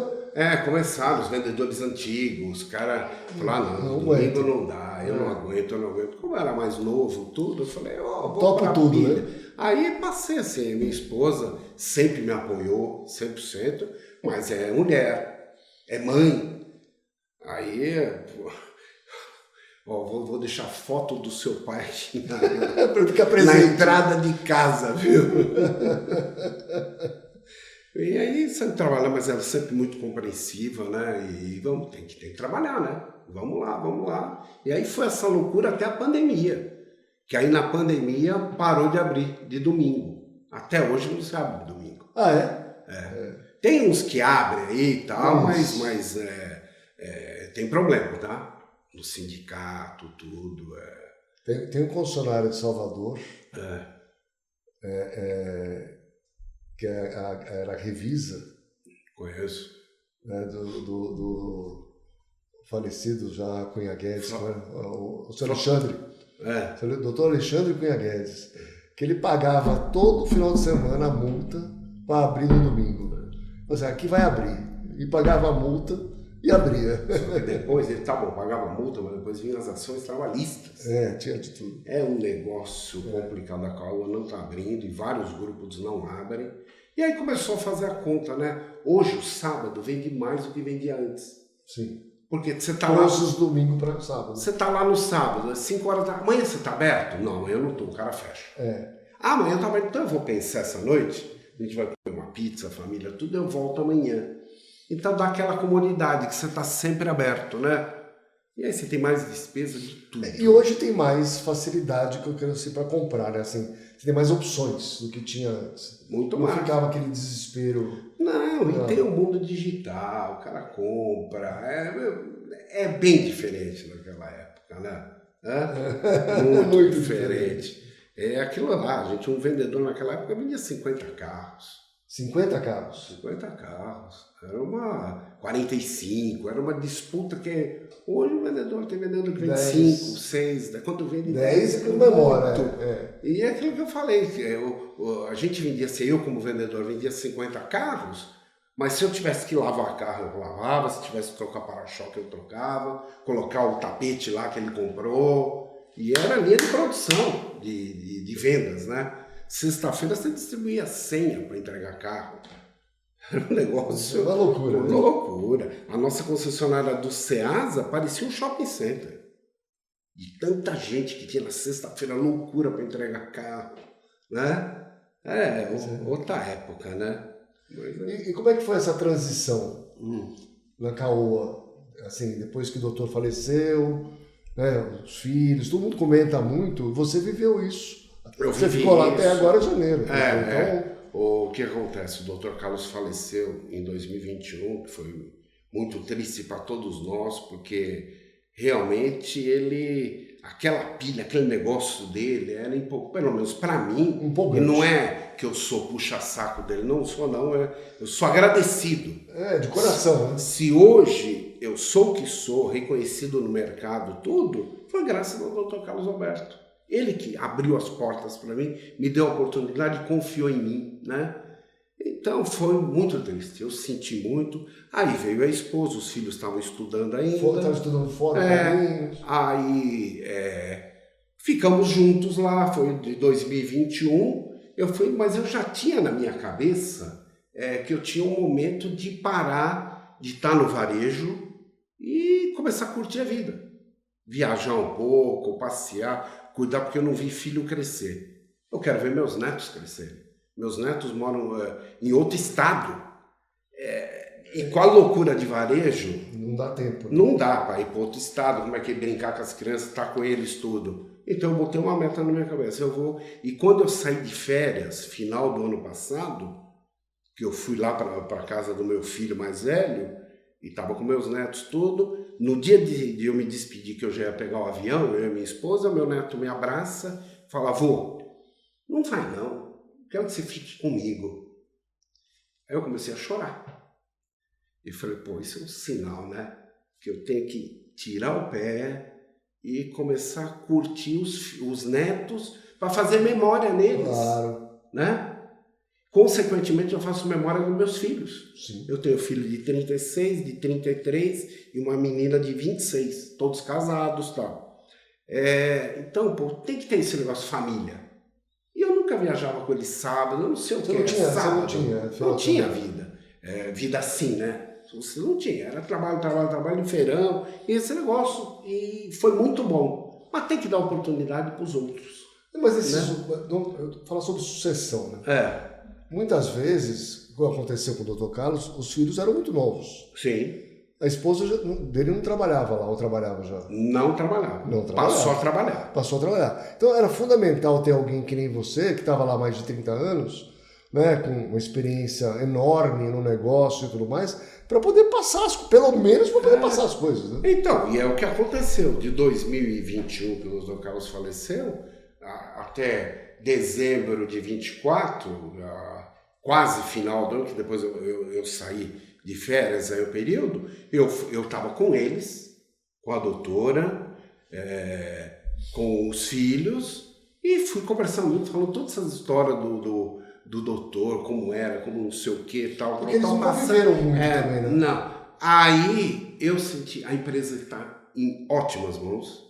Speaker 2: Começaram os vendedores antigos, os caras falaram,
Speaker 1: Não
Speaker 2: domingo
Speaker 1: aguento.
Speaker 2: não dá, eu não aguento. Como eu era mais novo, tudo, eu falei, vou
Speaker 1: Topo
Speaker 2: pra
Speaker 1: tudo,
Speaker 2: pilha.
Speaker 1: né?
Speaker 2: Aí passei assim, minha esposa sempre me apoiou, 100%, mas é mulher, é mãe. Aí, vou deixar foto do seu pai
Speaker 1: Para ficar
Speaker 2: na
Speaker 1: presente.
Speaker 2: entrada de casa, viu? E aí sempre trabalhar, mas ela sempre muito compreensiva, né? E tem que trabalhar, né? Vamos lá. E aí foi essa loucura até a pandemia. Que aí na pandemia parou de abrir de domingo. Até hoje não se abre de domingo.
Speaker 1: Ah, é?
Speaker 2: Tem uns que abrem aí e tal,
Speaker 1: Mas-
Speaker 2: mas tem problema, tá? No sindicato, tudo.
Speaker 1: Tem um concessionário de Salvador, que era a Revisa,
Speaker 2: Conheço.
Speaker 1: né, do falecido já Cunha Guedes, o seu Alexandre. O doutor Alexandre Cunha Guedes, que ele pagava todo final de semana a multa para abrir no domingo. Ou seja, aqui vai abrir. E pagava a multa e abria.
Speaker 2: Só que depois ele pagava multa, mas depois vinham as ações trabalhistas.
Speaker 1: Tinha de tudo.
Speaker 2: É um negócio complicado, a Caoa não está abrindo e vários grupos não abrem. E aí começou a fazer a conta, né? Hoje, o sábado, vende mais do que vendia antes.
Speaker 1: Sim.
Speaker 2: Porque você está lá...
Speaker 1: Os domingo para sábado.
Speaker 2: Você está lá no sábado, às 5 horas da manhã. Amanhã você está aberto? Não, amanhã eu não estou, o cara fecha. Amanhã está aberto, então eu vou pensar essa noite, a gente vai comer uma pizza, a família, tudo, eu volto amanhã. Então dá aquela comodidade que você está sempre aberto, né? E aí você tem mais despesa de tudo.
Speaker 1: E hoje tem mais facilidade, que eu quero dizer, para comprar, né? Assim, você tem mais opções do que tinha antes.
Speaker 2: Muito
Speaker 1: não
Speaker 2: mais.
Speaker 1: ficava aquele desespero.
Speaker 2: Não, e tem o mundo digital, o cara compra. É bem diferente naquela época, né? Muito diferente. É aquilo lá, um vendedor naquela época vendia 50 carros.
Speaker 1: 50 carros?
Speaker 2: 50 carros. Era uma 45, era uma disputa que hoje o vendedor tem vendedor que vende 5, 6, quando vende
Speaker 1: 10 é comemora.
Speaker 2: E é aquilo que eu falei, a gente vendia, se eu como vendedor vendia 50 carros, mas se eu tivesse que lavar carro, eu lavava, se tivesse que trocar para-choque, eu trocava, colocar o tapete lá que ele comprou, e era linha de produção de vendas, né? Sexta-feira você distribuía senha para entregar carro. Era um negócio...
Speaker 1: Uma loucura.
Speaker 2: Uma loucura. A nossa concessionária do Ceasa parecia um shopping center. E tanta gente que tinha na sexta-feira loucura para entregar carro, né? Outra época, né? Mas,
Speaker 1: E como é que foi essa transição na Caoa? Assim, depois que o doutor faleceu, né, os filhos, todo mundo comenta muito, você viveu isso. Você ficou lá até agora, janeiro.
Speaker 2: O que acontece? O Dr. Carlos faleceu em 2021, que foi muito triste para todos nós, porque realmente aquela pilha, aquele negócio dele, era pelo menos para mim,
Speaker 1: empolgante.
Speaker 2: E não é que eu sou puxa-saco dele, não sou não, eu sou agradecido.
Speaker 1: De coração, né?
Speaker 2: Se hoje eu sou o que sou, reconhecido no mercado, tudo, foi graças ao Dr. Carlos Alberto. Ele que abriu as portas para mim, me deu a oportunidade, confiou em mim, né? Então foi muito triste, eu senti muito. Aí veio a esposa, os filhos estavam estudando ainda.
Speaker 1: Estavam estudando fora também.
Speaker 2: Aí ficamos juntos lá, foi de 2021. Mas eu já tinha na minha cabeça que eu tinha um momento de parar, de estar no varejo e começar a curtir a vida. Viajar um pouco, passear, cuidar, porque eu não vi filho crescer. Eu quero ver meus netos crescerem. Meus netos moram em outro estado. E com a loucura de varejo...
Speaker 1: Não dá tempo. Né?
Speaker 2: Não dá para ir para outro estado, como é que brincar com as crianças, estar com eles tudo. Então eu botei uma meta na minha cabeça. Eu vou... E quando eu saí de férias, final do ano passado, que eu fui lá para a casa do meu filho mais velho, e estava com meus netos tudo, no dia de eu me despedir, que eu já ia pegar o avião, eu e minha esposa, meu neto me abraça, fala, vô, não vai não, quero que você fique comigo. Aí eu comecei a chorar. E falei, isso é um sinal, né? Que eu tenho que tirar o pé e começar a curtir os netos para fazer memória neles.
Speaker 1: Claro.
Speaker 2: Né? Consequentemente, eu faço memória dos meus filhos.
Speaker 1: Sim.
Speaker 2: Eu tenho filho de 36, de 33 e uma menina de 26, todos casados e tal. Então, pô, tem que ter esse negócio de família. E eu nunca viajava com ele sábado, eu não sei o que era sábado. Não tinha vida. Vida assim, né? Você não tinha. Era trabalho, feirão, e esse negócio. E foi muito bom. Mas tem que dar oportunidade para os outros.
Speaker 1: Mas falar sobre sucessão, né? Muitas vezes, como aconteceu com o Dr. Carlos, os filhos eram muito novos.
Speaker 2: Sim.
Speaker 1: A esposa dele não trabalhava lá, ou trabalhava já?
Speaker 2: Não trabalhava. Passou a trabalhar.
Speaker 1: Passou a trabalhar. Então era fundamental ter alguém que nem você, que estava lá há mais de 30 anos, né, com uma experiência enorme no negócio e tudo mais, para poder passar, pelo menos para poder passar as coisas. Né?
Speaker 2: Então, e é o que aconteceu. De 2021, que o Dr. Carlos faleceu, até dezembro de 24, quase final do ano, que depois eu saí de férias aí o período, eu estava com eles, com a doutora, com os filhos, e fui conversando muito, falando todas essas histórias do doutor, como era, como não sei o que, tal.
Speaker 1: Porque eles não conviveram muito também, né?
Speaker 2: Não. Aí eu senti, a empresa está em ótimas mãos,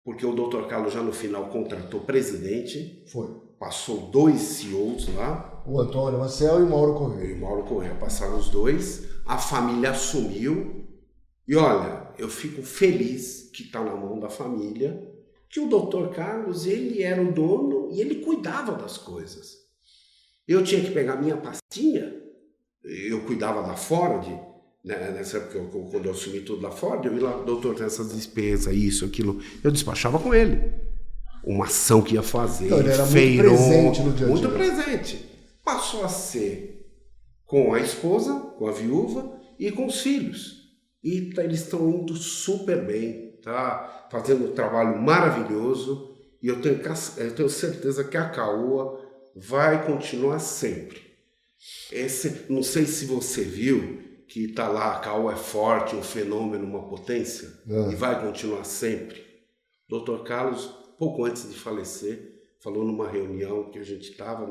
Speaker 2: porque o Dr. Carlos já no final contratou presidente.
Speaker 1: Foi.
Speaker 2: Passou 2 CEOs lá.
Speaker 1: O Antônio Marcel e o Mauro Corrêa.
Speaker 2: E o Mauro Corrêa, passaram os 2. A família assumiu. E olha, eu fico feliz que está na mão da família, que o Dr. Carlos, ele era o dono e ele cuidava das coisas. Eu tinha que pegar minha pastinha, eu cuidava da Ford, né, nessa época, quando eu assumi tudo da Ford, eu ia lá, doutor, tem essas despesas, isso, aquilo, eu despachava com ele. Uma ação que ia fazer,
Speaker 1: então, ele era
Speaker 2: feirão,
Speaker 1: muito presente no dia a dia.
Speaker 2: Muito presente. Passou a ser com a esposa, com a viúva e com os filhos. E eles estão indo super bem, tá? Fazendo um trabalho maravilhoso. E eu tenho certeza que a Caoa vai continuar sempre. Não sei se você viu que está lá, a Caoa é forte, um fenômeno, uma potência, e vai continuar sempre. Dr. Carlos, pouco antes de falecer, falou numa reunião que a gente estava,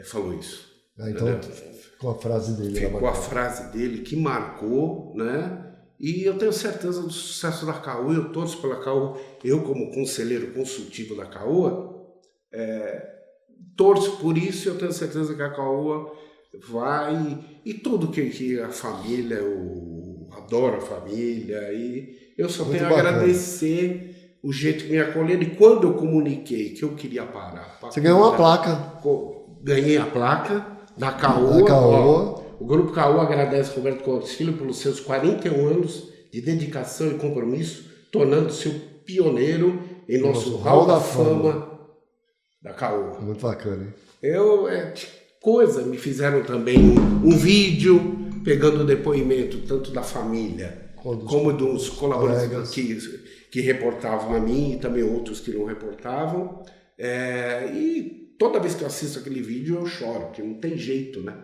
Speaker 2: falou isso.
Speaker 1: Então, ficou a frase dele.
Speaker 2: Ficou a frase dele que marcou, né? E eu tenho certeza do sucesso da Caoa, eu torço pela Caoa. Eu, como conselheiro consultivo da Caoa, torço por isso e eu tenho certeza que a Caoa vai... E tudo que a família, eu adoro a família, e eu só tenho a agradecer o jeito que me acolheram. E quando eu comuniquei que eu queria parar...
Speaker 1: Você ganhou uma placa.
Speaker 2: Ganhei a placa da Caoa. O Grupo Caoa agradece Roberto Consilio pelos seus 41 anos de dedicação e compromisso, tornando-se o pioneiro em nosso hall da fama da Caoa.
Speaker 1: Muito bacana, hein?
Speaker 2: Me fizeram também um vídeo pegando o depoimento tanto da família como dos colaboradores que reportavam a mim e também outros que não reportavam. E toda vez que eu assisto aquele vídeo eu choro, porque não tem jeito, né?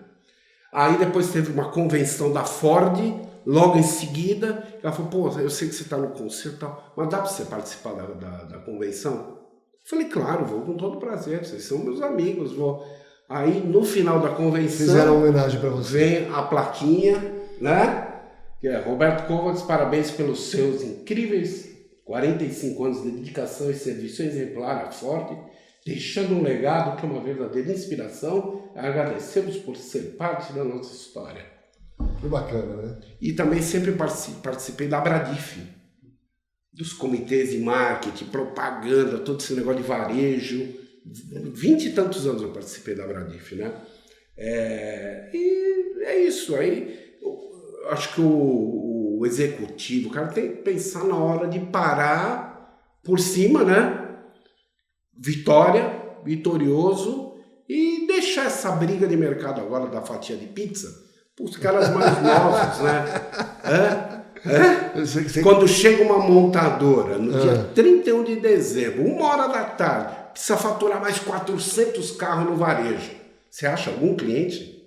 Speaker 2: Aí depois teve uma convenção da Ford, logo em seguida, ela falou, pô, eu sei que você está no concerto e tal, mas dá para você participar da convenção? Eu falei, claro, vou com todo prazer, vocês são meus amigos, vou. Aí no final da convenção...
Speaker 1: Fizeram uma homenagem para você.
Speaker 2: Vem a plaquinha, né? Que é Roberto Kovacs, parabéns pelos seus incríveis 45 anos de dedicação e serviço exemplar à Ford, deixando um legado que é uma verdadeira inspiração. Agradecemos por ser parte da nossa história.
Speaker 1: Que bacana, né?
Speaker 2: E também sempre participei da Abradif, dos comitês de marketing, propaganda, todo esse negócio de varejo. 20 e tantos anos eu participei da Abradif, né? E é isso. Aí eu acho que o executivo, o cara tem que pensar na hora de parar por cima, né? Vitorioso, e deixar essa briga de mercado agora da fatia de pizza para os caras mais novos, né? Quando chega uma montadora no dia 31 de dezembro, 1h, precisa faturar mais 400 carros no varejo. Você acha algum cliente?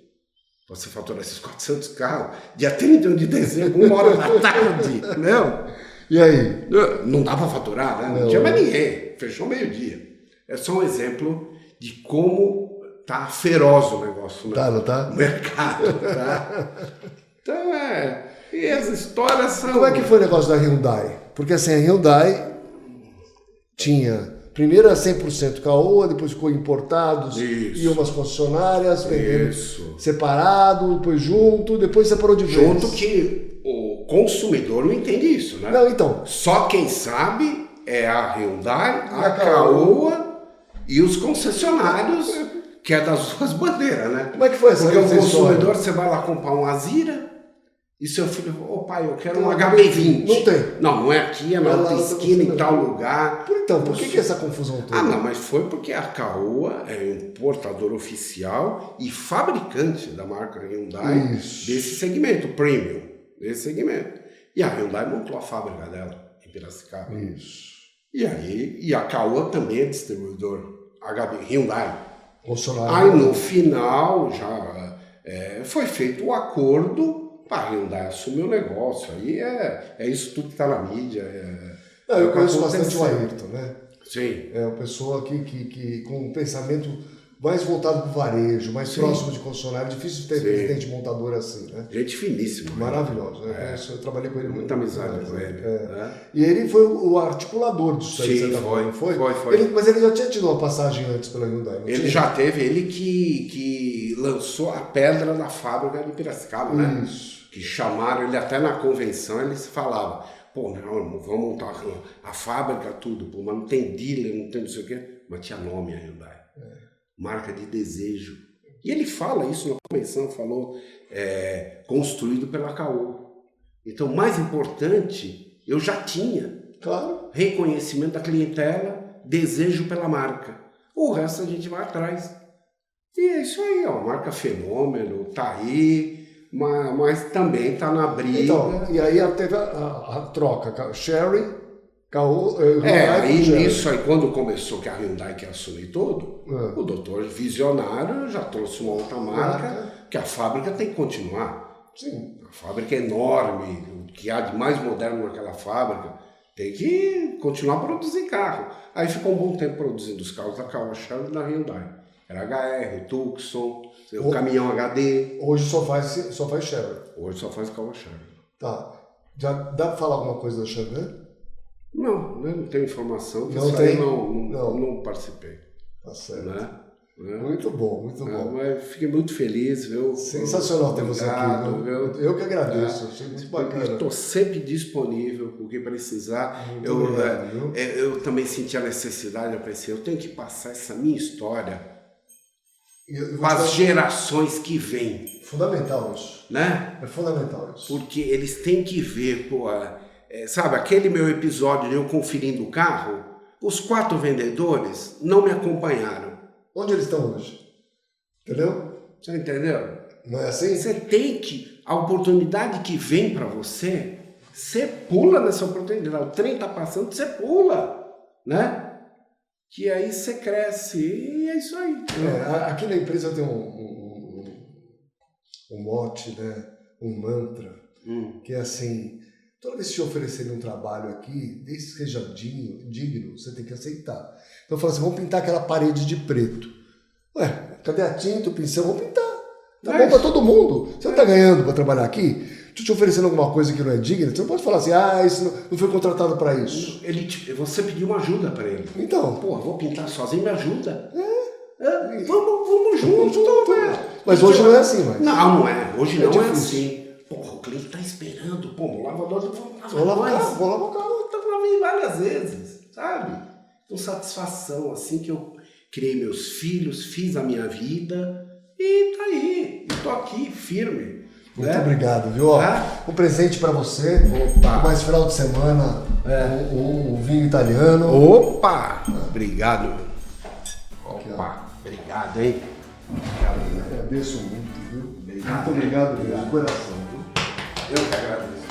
Speaker 2: Você faturar esses 400 carros dia 31 de dezembro, 1h? Não.
Speaker 1: E aí?
Speaker 2: Não dá para faturar, né? Não tinha mais ninguém. Fechou meio-dia. É só um exemplo de como tá feroz o negócio, né?
Speaker 1: Tá, não tá?
Speaker 2: O mercado, tá? Então e as histórias são...
Speaker 1: Como é que foi o negócio da Hyundai? Porque assim, a Hyundai tinha... Primeiro era 100% Caoa, depois ficou importados,
Speaker 2: Isso.
Speaker 1: e umas concessionárias, venderam
Speaker 2: Isso.
Speaker 1: separado, depois junto, depois separou de vez.
Speaker 2: Junto que o consumidor não entende isso, né?
Speaker 1: Não, então...
Speaker 2: Só quem sabe é a Hyundai,
Speaker 1: E
Speaker 2: a Caoa e os concessionários, que é das duas bandeiras, né?
Speaker 1: Como é que foi essa
Speaker 2: Porque o
Speaker 1: história?
Speaker 2: consumidor, você vai lá comprar um Azira e seu filho fala, ô pai, eu quero um
Speaker 1: Não,
Speaker 2: HB20.
Speaker 1: não tem.
Speaker 2: Não é aqui, é na outra esquina, em tal lugar.
Speaker 1: Então, por que essa confusão toda?
Speaker 2: Ah, não, mas foi porque a Caoa é importador oficial e fabricante da marca Hyundai desse segmento, premium, desse segmento. E a Hyundai montou a fábrica dela em Piracicaba.
Speaker 1: Isso.
Speaker 2: E a Caoa também é distribuidor Hyundai.
Speaker 1: Bolsonaro.
Speaker 2: Aí no final já foi feito o acordo para a Hyundai assumir o negócio. Aí é isso tudo que está na mídia.
Speaker 1: Eu conheço bastante o Ayrton, né?
Speaker 2: Sim.
Speaker 1: É uma pessoa que com um pensamento mais voltado para o varejo, mais próximo de concessionário. Difícil ter presidente montador assim, né?
Speaker 2: Gente finíssima.
Speaker 1: Maravilhoso. Eu trabalhei com ele
Speaker 2: muita amizade com ele.
Speaker 1: E ele foi o articulador disso aí, de certa forma. Foi. Mas ele já tinha tido uma passagem antes pela Hyundai, não
Speaker 2: ele
Speaker 1: tinha?
Speaker 2: já teve, ele que lançou a pedra da fábrica de Piracicaba, né?
Speaker 1: Isso.
Speaker 2: Que chamaram ele até na convenção, ele falava, pô, não, vamos montar a fábrica, tudo, pô, mas não tem dealer, não tem não sei o quê. Mas tinha nome a Hyundai. Marca de desejo. E ele fala isso na convenção, falou construído pela Caoa. Então, o mais importante, eu já tinha.
Speaker 1: Claro.
Speaker 2: Reconhecimento da clientela, desejo pela marca. O resto a gente vai atrás. E é isso aí, ó, marca fenômeno, tá aí, mas também tá na briga.
Speaker 1: Então, e aí teve a troca, Sherry, Caoa,
Speaker 2: aí nisso, aí quando começou que a Hyundai quer assumir tudo, o doutor visionário já trouxe uma outra marca, que a fábrica tem que continuar.
Speaker 1: Sim.
Speaker 2: A fábrica é enorme, o que há de mais moderno naquela fábrica, tem que continuar a produzir carro. Aí ficou um bom tempo produzindo os carros da Caoa Sherry e da Hyundai. Era HR, Tucson, o caminhão HD.
Speaker 1: Hoje só faz Sherry.
Speaker 2: Hoje só faz Caoa Sherry.
Speaker 1: Tá. Já dá pra falar alguma coisa da Chevrolet?
Speaker 2: Não, eu não tenho informação. Não participei.
Speaker 1: Tá certo.
Speaker 2: Né?
Speaker 1: Muito bom, muito bom.
Speaker 2: Mas fiquei muito feliz, viu?
Speaker 1: Sensacional ter você aqui.
Speaker 2: Viu?
Speaker 1: Eu que agradeço, achei muito bacana.
Speaker 2: Estou sempre disponível, o que precisar. Eu também senti a necessidade, eu pensei, eu tenho que passar essa minha história para as gerações que vêm.
Speaker 1: Fundamental isso.
Speaker 2: Né?
Speaker 1: É fundamental isso.
Speaker 2: Porque eles têm que ver, sabe, aquele meu episódio de eu conferindo o carro, os 4 vendedores não me acompanharam.
Speaker 1: Onde eles estão hoje? Entendeu?
Speaker 2: Você entendeu?
Speaker 1: Não é assim?
Speaker 2: Você tem que, a oportunidade que vem para você, você pula nessa oportunidade. O trem está passando, você pula, né? Que aí você cresce e é isso aí.
Speaker 1: Aqui na empresa tem um mote, né? Um mantra, que é assim, toda vez que te oferecerem um trabalho aqui, desde que seja digno, você tem que aceitar. Então eu falo assim, vamos pintar aquela parede de preto. Ué, cadê a tinta, o pincel? Vamos pintar. Tá bom para todo mundo. Você não tá ganhando para trabalhar aqui? Estou te oferecendo alguma coisa que não é digna, você não pode falar assim, isso não foi contratado para isso.
Speaker 2: Você pediu uma ajuda para ele.
Speaker 1: Então.
Speaker 2: Pô, vou pintar sozinho, me ajuda. Vamos juntos.
Speaker 1: Mas hoje não é assim, mas.
Speaker 2: Não é. Hoje não é assim. Porra, o cliente tá esperando. Pô, o lavador,
Speaker 1: vou lavar o carro.
Speaker 2: Eu lavei várias vezes, sabe? Com satisfação, assim que eu criei meus filhos, fiz a minha vida e tá aí. E tô aqui, firme.
Speaker 1: Muito obrigado, viu? Um presente para você.
Speaker 2: Opa!
Speaker 1: Mais final de semana, o vinho italiano.
Speaker 2: Opa! Obrigado. Opa! Obrigado, hein?
Speaker 1: Agradeço muito, viu? Muito obrigado mesmo, de coração.
Speaker 2: Eu que agradeço.